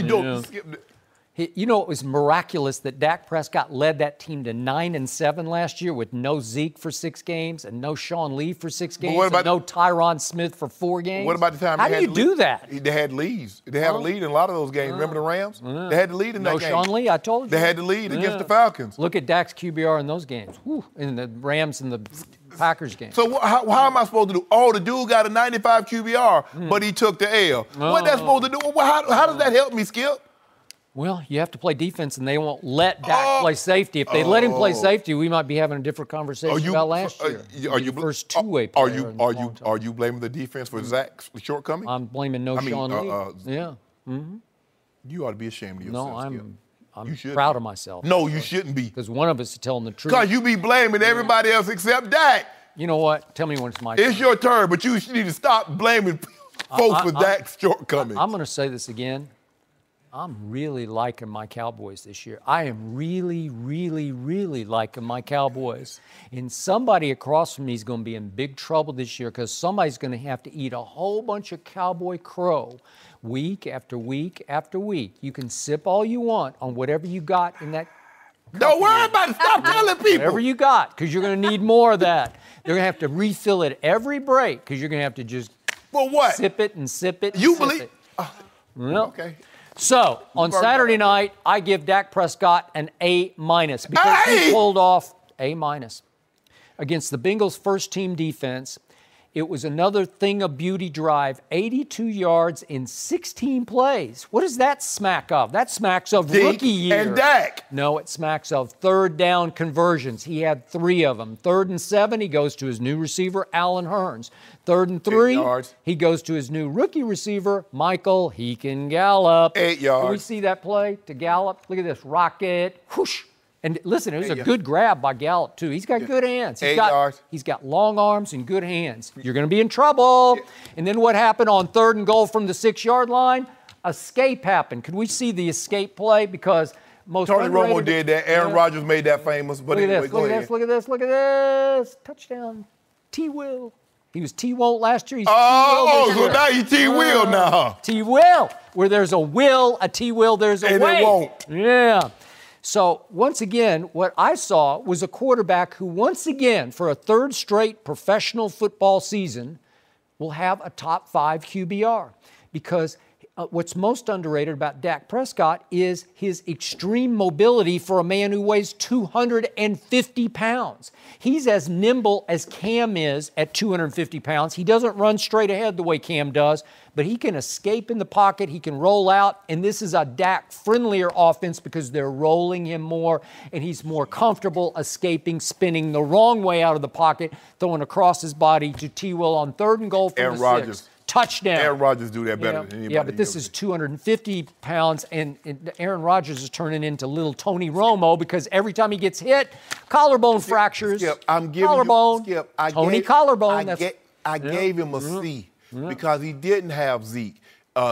You know, it was miraculous that Dak Prescott led that team to 9-7 last year with no Zeke for 6 games and no Sean Lee for 6 games and no Tyron Smith for 4 games. What about the time How do you do that? They had leads. They had a lead in a lot of those games. Remember the Rams? They had the lead in that game. No Sean Lee, I told you. They had the lead against the Falcons. Look at Dak's QBR in those games. In the Rams and the Packers game. So how am I supposed to do? Oh, the dude got a 95 QBR, but he took the L. What that supposed to do? How does that help me, Skip? Well, you have to play defense, and they won't let Dak play safety. If they let him play safety, we might be having a different conversation about last year. Are you first two-way player? Are you blaming the defense for Zach's shortcoming? I'm blaming Sean Lee. Yeah. You ought to be ashamed of yourself. No, I'm proud of myself. No, you shouldn't be. Because one of us is telling the truth. Because you be blaming everybody else except Dak. You know what? Tell me when it's my turn. It's your turn, but you need to stop blaming folks for Dak's shortcomings. I'm going to say this again. I'm really liking my Cowboys this year. I am really, really, really liking my Cowboys. And somebody across from me is going to be in big trouble this year because somebody's going to have to eat a whole bunch of Cowboy crow week after week after week. You can sip all you want on whatever you got in that. Don't worry about it. Stop telling people. Whatever you got, because you're going to need more of that. They're going to have to refill it every break because you're going to have to just sip it and sip it. You believe? Well, okay. So, on Saturday night, I give Dak Prescott an A- because he pulled off A- against the Bengals' first-team defense. It was another thing of beauty drive, 82 yards in 16 plays. What does that smack of? That smacks of rookie year. And Dak. No, it smacks of third down conversions. He had 3 of them. 3rd and 7, he goes to his new receiver, Allen Hurns. 3rd and 3, he goes to his new rookie receiver, Michael Heekin Gallup. 8 yards. Can we see that play to Gallup? Look at this, rocket, whoosh. And listen, it was a good grab by Gallup, too. He's got good hands. 8 yards. He's got long arms and good hands. You're going to be in trouble. And then what happened on 3rd and goal from the 6-yard line? Escape happened. Could we see the escape play? Because most Tony underrated, Romo did that. Aaron Rodgers made that famous. But look at anyway, this, look at this, look at this, look at this. Touchdown. T-Will. He was T-Won't last year. He's Oh, T-Will so now you T-Will now. T-Will. Where there's a will, a T-Will, there's a And way. it won't. Yeah. So, once again, what I saw was a quarterback who, once again, for a 3rd straight professional football season, will have a top 5 QBR. Because what's most underrated about Dak Prescott is his extreme mobility for a man who weighs 250 pounds. He's as nimble as Cam is at 250 pounds. He doesn't run straight ahead the way Cam does, but he can escape in the pocket, he can roll out, and this is a Dak-friendlier offense because they're rolling him more, and he's more comfortable escaping, spinning the wrong way out of the pocket, throwing across his body to T-Will on 3rd and goal from Aaron the Rodgers. 6. Touchdown. Aaron Rodgers do that better than anybody. Yeah, but this is 250 pounds, and Aaron Rodgers is turning into little Tony Romo because every time he gets hit, collarbone fractures. Skip, I'm giving collarbone. you, Skip, Tony collarbone. I gave him a C because he didn't have Zeke.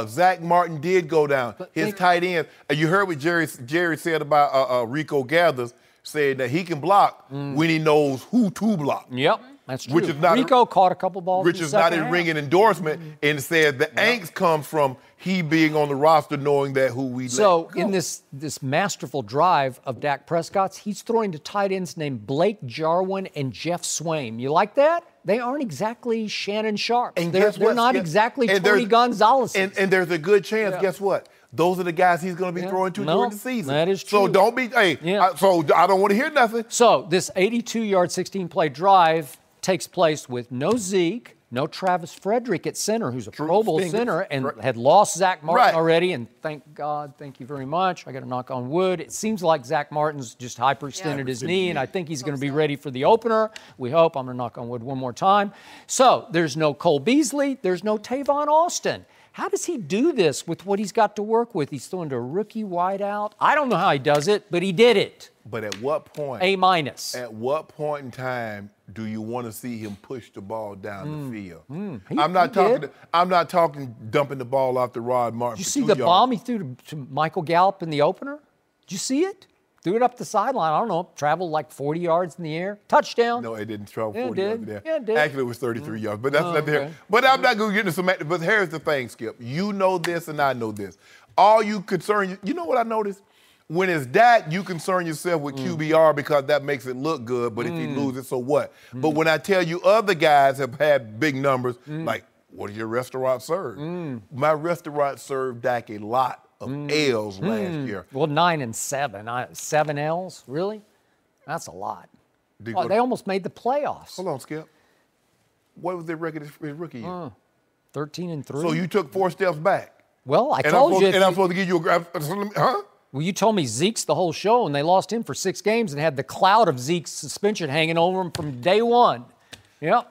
Zach Martin did go down. His tight end. You heard what Jerry said about Rico Gathers, saying that he can block when he knows who to block. Yep. That's true. Which is not Rico caught a couple balls. Which is not a ringing endorsement, and said the angst comes from he being on the roster, knowing that who we So let go. in this masterful drive of Dak Prescott's, he's throwing to tight ends named Blake Jarwin and Jeff Swaim. You like that? They aren't exactly Shannon Sharp. And they're guess what, not Skip? exactly And Tony Gonzalez. And there's a good chance. Guess what? Those are the guys he's going to be throwing to during the season. That is true. So don't be. Hey, so I don't want to hear nothing. So this 82-yard, 16-play drive takes place with no Zeke, no Travis Frederick at center, who's a Pro Bowl center, and had lost Zach Martin already, and thank God, thank you very much. I got to knock on wood. It seems like Zach Martin's just hyperextended his knee, and I think he's going to be ready for the opener. We hope. I'm going to knock on wood one more time. So there's no Cole Beasley. There's no Tavon Austin. How does he do this with what he's got to work with? He's throwing to a rookie wideout. I don't know how he does it, but he did it. But at what point? A-. At what point in time do you want to see him push the ball down the field? I'm not talking dumping the ball off the Rod Martin. Did you see the bomb he threw to Michael Gallup in the opener? Did you see it? Threw it up the sideline. I don't know. Traveled like 40 yards in the air. Touchdown. No, it didn't travel 40 yards there. Yeah, it did. Actually, it was 33 yards. But that's not there. But I'm not going to get into some. But here's the thing, Skip. You know this, and I know this. All you concern. You know what I noticed? When it's Dak, you concern yourself with QBR because that makes it look good. But if he loses, so what? But when I tell you other guys have had big numbers, like, what does your restaurant serve? My restaurant served Dak a lot of L's last year. Well, 9 and 7. 7 L's? Really? That's a lot. They almost made the playoffs. Hold on, Skip. What was their record his rookie year? 13 and 3. So you took 4 steps back. Well, I told you. And I'm supposed to give you a huh? Well, you told me Zeke's the whole show, and they lost him for 6 games and had the cloud of Zeke's suspension hanging over him from day one. Yeah,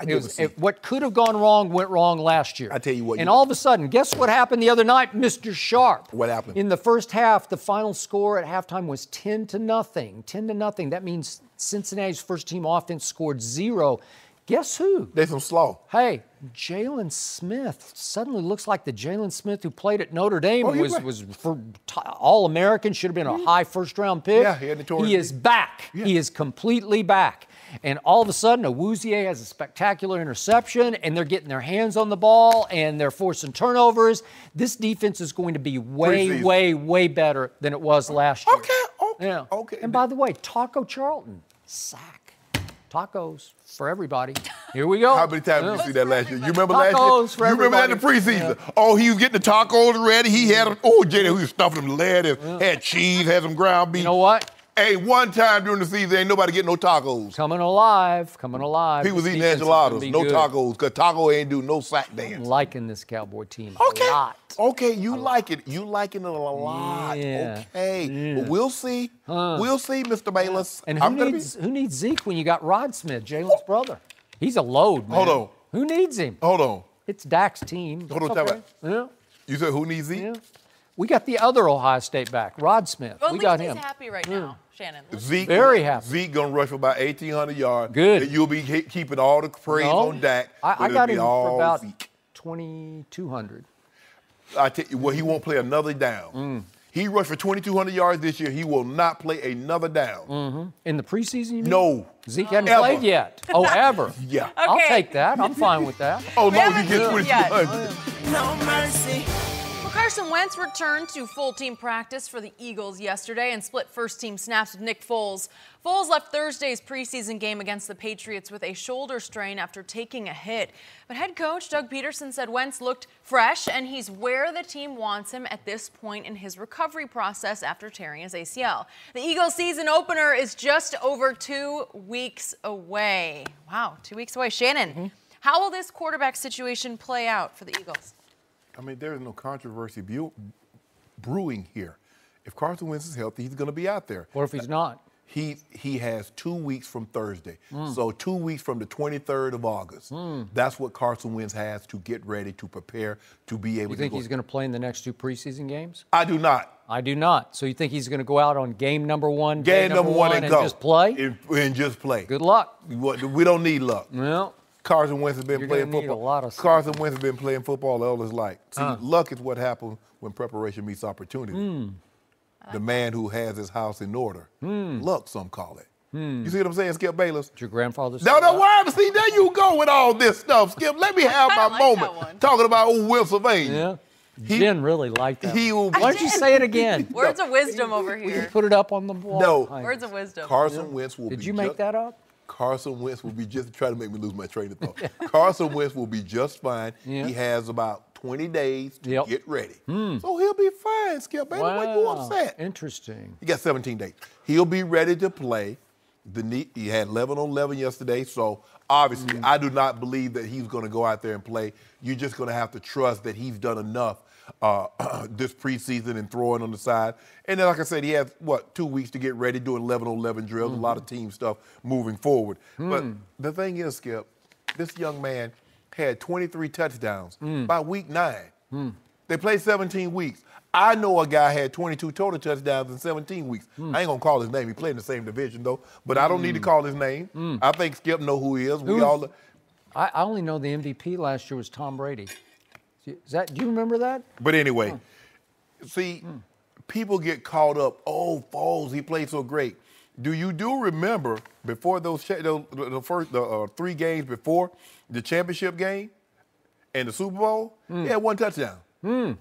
what could have gone wrong went wrong last year. I tell you what. And all of a sudden, guess what happened the other night, Mr. Sharp? What happened? In the first half, the final score at halftime was 10-0. 10-0. That means Cincinnati's first-team offense scored 0. Guess who? They some slaw. Hey, Jalen Smith suddenly looks like the Jalen Smith who played at Notre Dame. Was for All-American, should have been a high first-round pick. Yeah, he is back. Yeah. He is completely back. And all of a sudden, Awuzie has a spectacular interception, and they're getting their hands on the ball, and they're forcing turnovers. This defense is going to be way better than it was last year. Okay. And by the way, Taco Charlton, sack. Tacos for everybody. Here we go. How many times did you see that last year? You remember Tacos last year? You remember that in the preseason? Yeah. Oh, he was getting the tacos ready. He had them. Oh, Jenny, he was stuffing them lead. Had cheese, had some ground beef. You know what? Hey, one time during the season, ain't nobody getting no tacos. Coming alive. He was eating enchiladas, no tacos, because taco ain't do no sack dance. I'm liking this Cowboy team a lot. Okay, you like it. You liking it a lot. Yeah. Okay. Yeah. Well, we'll see. We'll see, Mr. Bayless. And who needs Zeke when you got Rod Smith, Jalen's brother? He's a load, man. Hold on. Who needs him? Hold on. It's Dak's team. Hold on, okay. Yeah. You said who needs Zeke? Yeah. We got the other Ohio State back, Rod Smith. Well, we got him. He's happy right now, Shannon. Zeke, very happy. Zeke gonna rush for about 1,800 yards. Good. And you'll be keeping all the praise on Dak. I got him for about 2,200. I tell you, well, he won't play another down. He rushed for 2,200 yards this year. He will not play another down. In the preseason, you mean? No. Zeke hadn't played yet. Oh, ever? Yeah. Okay. I'll take that. I'm fine with that. Oh, no, he gets 2,200. No mercy. Well, Carson Wentz returned to full team practice for the Eagles yesterday and split first team snaps with Nick Foles. Foles left Thursday's preseason game against the Patriots with a shoulder strain after taking a hit. But head coach Doug Peterson said Wentz looked fresh and he's where the team wants him at this point in his recovery process after tearing his ACL. The Eagles season opener is just over 2 weeks away. Wow, 2 weeks away. Shannon, how will this quarterback situation play out for the Eagles? I mean, there is no controversy brewing here. If Carson Wentz is healthy, he's going to be out there. What if he's not? He has 2 weeks from Thursday. So 2 weeks from the 23rd of August. That's what Carson Wentz has to get ready, to prepare, to be able to go. You think he's going to play in the next 2 preseason games? I do not. I do not. So you think he's going to go out on game number one? Game number one and go. Just play? And just play. Good luck. We don't need luck. Well, Carson Wentz has been playing football. Carson Wentz has been playing football all his life. See, luck is what happens when preparation meets opportunity. The man who has his house in order. Luck, some call it. You see what I'm saying, Skip Bayless? Did your grandfather say No, that? why? See, there you go with all this stuff, Skip. Let me have my moment talking about old Will Sylvania. Yeah. Jen really liked that. Why don't you say it again? Words of wisdom over We here. can put it up on the wall. No. Words of wisdom. Carson Wentz will be Did you make that up? Carson Wentz will be just trying to make me lose my train of thought. Carson Wentz will be just fine. Yeah. He has about 20 days to get ready. So he'll be fine, Skip. Baby, why you upset? Interesting. He got 17 days. He'll be ready to play. He had 11 on 11 yesterday, so obviously I do not believe that he's going to go out there and play. You're just going to have to trust that he's done enough this preseason and throwing on the side. And then, like I said, he has, 2 weeks to get ready, doing 11 on 11 drills, a lot of team stuff moving forward. But the thing is, Skip, this young man had 23 touchdowns by week 9. They played 17 weeks. I know a guy had 22 total touchdowns in 17 weeks. I ain't going to call his name. He played in the same division, though. But I don't need to call his name. I think Skip know who he is. I only know the MVP last year was Tom Brady. Do you remember that? But anyway, see, people get caught up. Oh, Foles, he played so great. Do you remember before the first 3 games before the championship game and the Super Bowl? He had 1 touchdown. 1.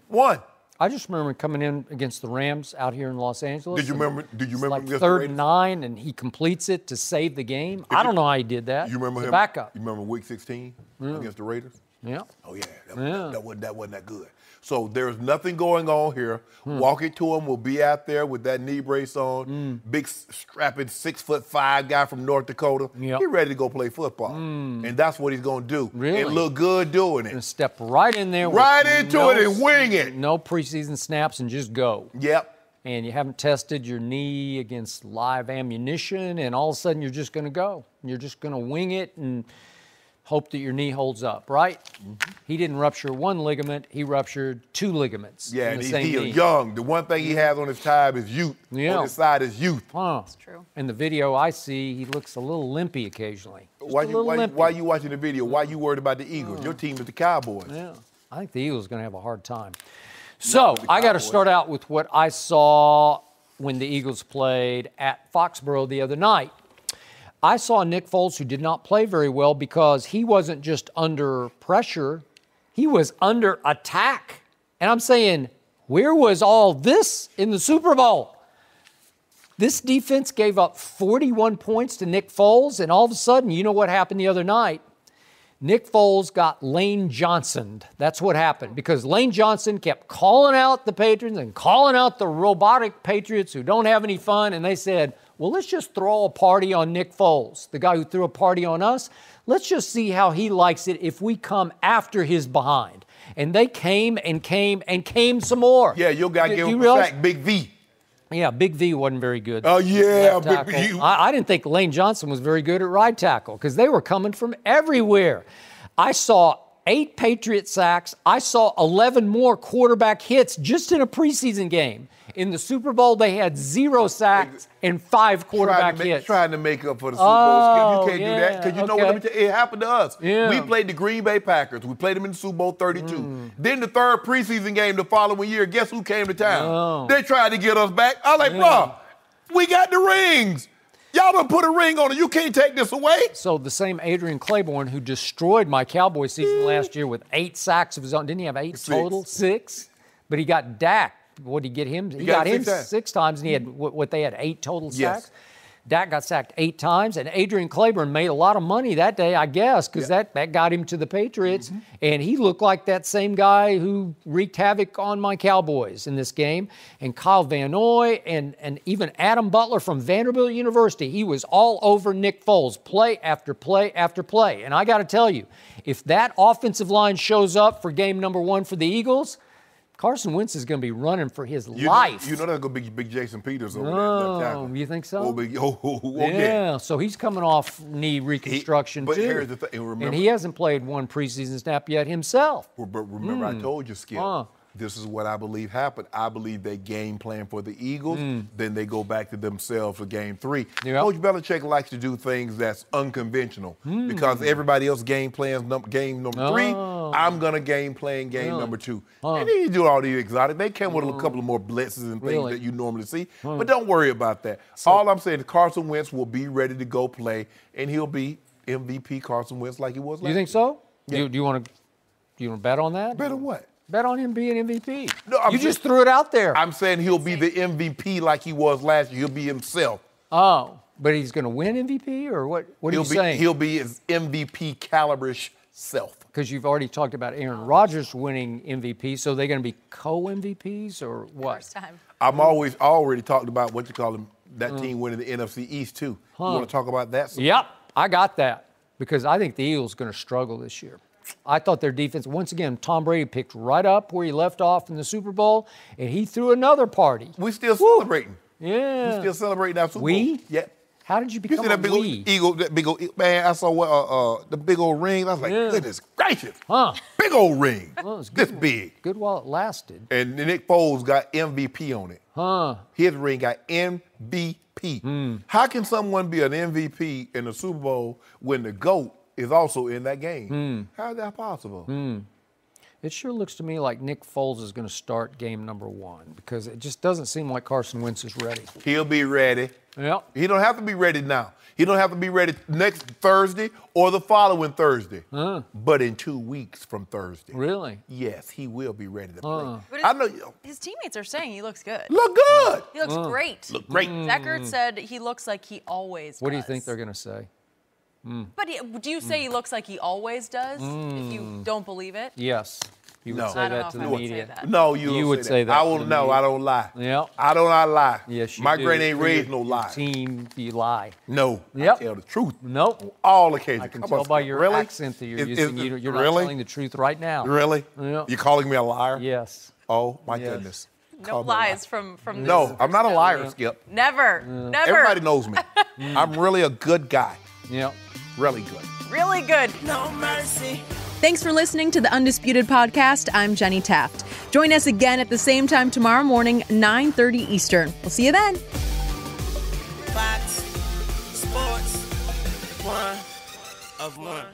I just remember coming in against the Rams out here in Los Angeles. Did you remember? Like 3rd and 9, and he completes it to save the game. I don't know how he did that. You remember him? Backup. You remember Week 16 against the Raiders? Yeah. Oh yeah, that wasn't that good. So there's nothing going on here. Walk it to him. We'll be out there with that knee brace on. Big strapping 6'5" guy from North Dakota. Yep. He's ready to go play football, and that's what he's gonna do. Really? And look good doing it. And step right in there. Right into it and wing it. No preseason snaps and just go. Yep. And you haven't tested your knee against live ammunition, and all of a sudden you're just gonna go. You're just gonna wing it and. hope that your knee holds up, right? He didn't rupture one ligament. He ruptured 2 ligaments. Yeah, in and the same knee. he's young. The one thing he has on his time is youth. Yeah. On his side is youth. That's true. In the video I see, he looks a little limpy occasionally. Just Why a little limpy. you watching the video? Why you worried about the Eagles? Your team is the Cowboys. Yeah, I think the Eagles are going to have a hard time. So I got to start out with what I saw when the Eagles played at Foxborough the other night. I saw Nick Foles, who did not play very well because he wasn't just under pressure, he was under attack. And I'm saying, where was all this in the Super Bowl? This defense gave up 41 points to Nick Foles, and all of a sudden, you know what happened the other night? Nick Foles got Lane Johnsoned. That's what happened, because Lane Johnson kept calling out the Patriots and calling out the robotic Patriots who don't have any fun, and they said, well, let's just throw a party on Nick Foles, the guy who threw a party on us. Let's just see how he likes it if we come after his behind. And they came and came and came some more. Yeah, your guy gave him a sack, Big V. Yeah, Big V wasn't very good. Oh, yeah, left Big tackle. V. I didn't think Lane Johnson was very good at right tackle because they were coming from everywhere. I saw 8 Patriot sacks. I saw 11 more quarterback hits just in a preseason game. In the Super Bowl, they had 0 sacks and 5 quarterback hits. Trying to make up for the Super Bowl. You can't do that because you know what? It happened to us. Yeah. We played the Green Bay Packers. We played them in the Super Bowl 32. Then the 3rd preseason game the following year, guess who came to town? They tried to get us back. I was like, bro, we got the rings. Y'all done put a ring on it. You can't take this away. So the same Adrian Claiborne who destroyed my Cowboy season last year with 8 sacks of his own. Didn't he have 8 total? 6. But he got Dak. What did he get him? He got him 6 times, and he had what they had 8 total sacks. Yes. Dak got sacked 8 times, and Adrian Claiborne made a lot of money that day, I guess, because that got him to the Patriots. And he looked like that same guy who wreaked havoc on my Cowboys in this game. And Kyle Van Noy and even Adam Butler from Vanderbilt University, he was all over Nick Foles, play after play after play. And I got to tell you, if that offensive line shows up for game number 1 for the Eagles, Carson Wentz is going to be running for his life. You know that's going to be big Jason Peters over there. Oh, tackle. You think so? Yeah. So he's coming off knee reconstruction but too. here's the thing. Remember, and he hasn't played one preseason snap yet himself. But remember, I told you, Skip, this is what I believe happened. I believe they game plan for the Eagles, then they go back to themselves for game 3. Yep. Coach Belichick likes to do things that's unconventional because everybody else game plans game number 3. I'm going to game plan game number 2. And then you do all these exotic. They came with a couple of more blitzes and things that you normally see. But don't worry about that. All I'm saying is Carson Wentz will be ready to go play, and he'll be MVP Carson Wentz like he was last year. You think so? Yeah. Do you want to bet on that? Bet on what? Bet on him being MVP. No, you just threw it out there. I'm saying he'll be the MVP like he was last year. He'll be himself. Oh, but he's going to win MVP, or what? What are you saying? He'll be his MVP caliber-ish self. Because you've already talked about Aaron Rodgers winning MVP, so they're going to be co-MVPs or what? First time. I'm already talked about what you call them, that team winning the NFC East too. You want to talk about that? Yep, I got that because I think the Eagles are going to struggle this year. I thought their defense, once again, Tom Brady picked right up where he left off in the Super Bowl, and he threw another party. We still celebrating. Yeah. We still celebrating our Super Bowl. Yeah. How did you become see that big old eagle, that big old man? I saw the big old ring. I was like, goodness gracious, big old ring, well, this big. Good while it lasted. And Nick Foles got MVP on it. His ring got MVP. How can someone be an MVP in the Super Bowl when the GOAT is also in that game? How is that possible? It sure looks to me like Nick Foles is going to start game number 1 because it just doesn't seem like Carson Wentz is ready. He'll be ready. Yep. He don't have to be ready now. He don't have to be ready next Thursday or the following Thursday. But in 2 weeks from Thursday. Really? Yes, he will be ready to play. But I know. His teammates are saying he looks good. Look good. He looks great. Look great. Zach Ertz said he looks like he always does. What do you think they're going to say? But do you say he looks like he always does if you don't believe it? Yes. You would No. say I don't that know to if the I would say media. that. No, You would say that I to will the know. media. I don't lie. Yep. I don't not lie. Yes, you My do. granny ain't raised no Your lie. team, you lie. No. Yep. I tell the truth. Nope. On all occasions. I can Come tell on, by your really? accent that you're using. You're not really? telling the truth right now. Really? Yeah. You calling me a liar? Yes. Oh, my Yes. goodness. No Call me a liar. lies from this. No, I'm not a liar, Skip. Never. Never. Everybody knows me. I'm really a good guy. Yep. Really good. Really? really good. No mercy. Thanks for listening to the Undisputed podcast. I'm Jenny Taft. Join us again at the same time tomorrow morning, 9:30 Eastern. We'll see you then. Fox Sports, one of one.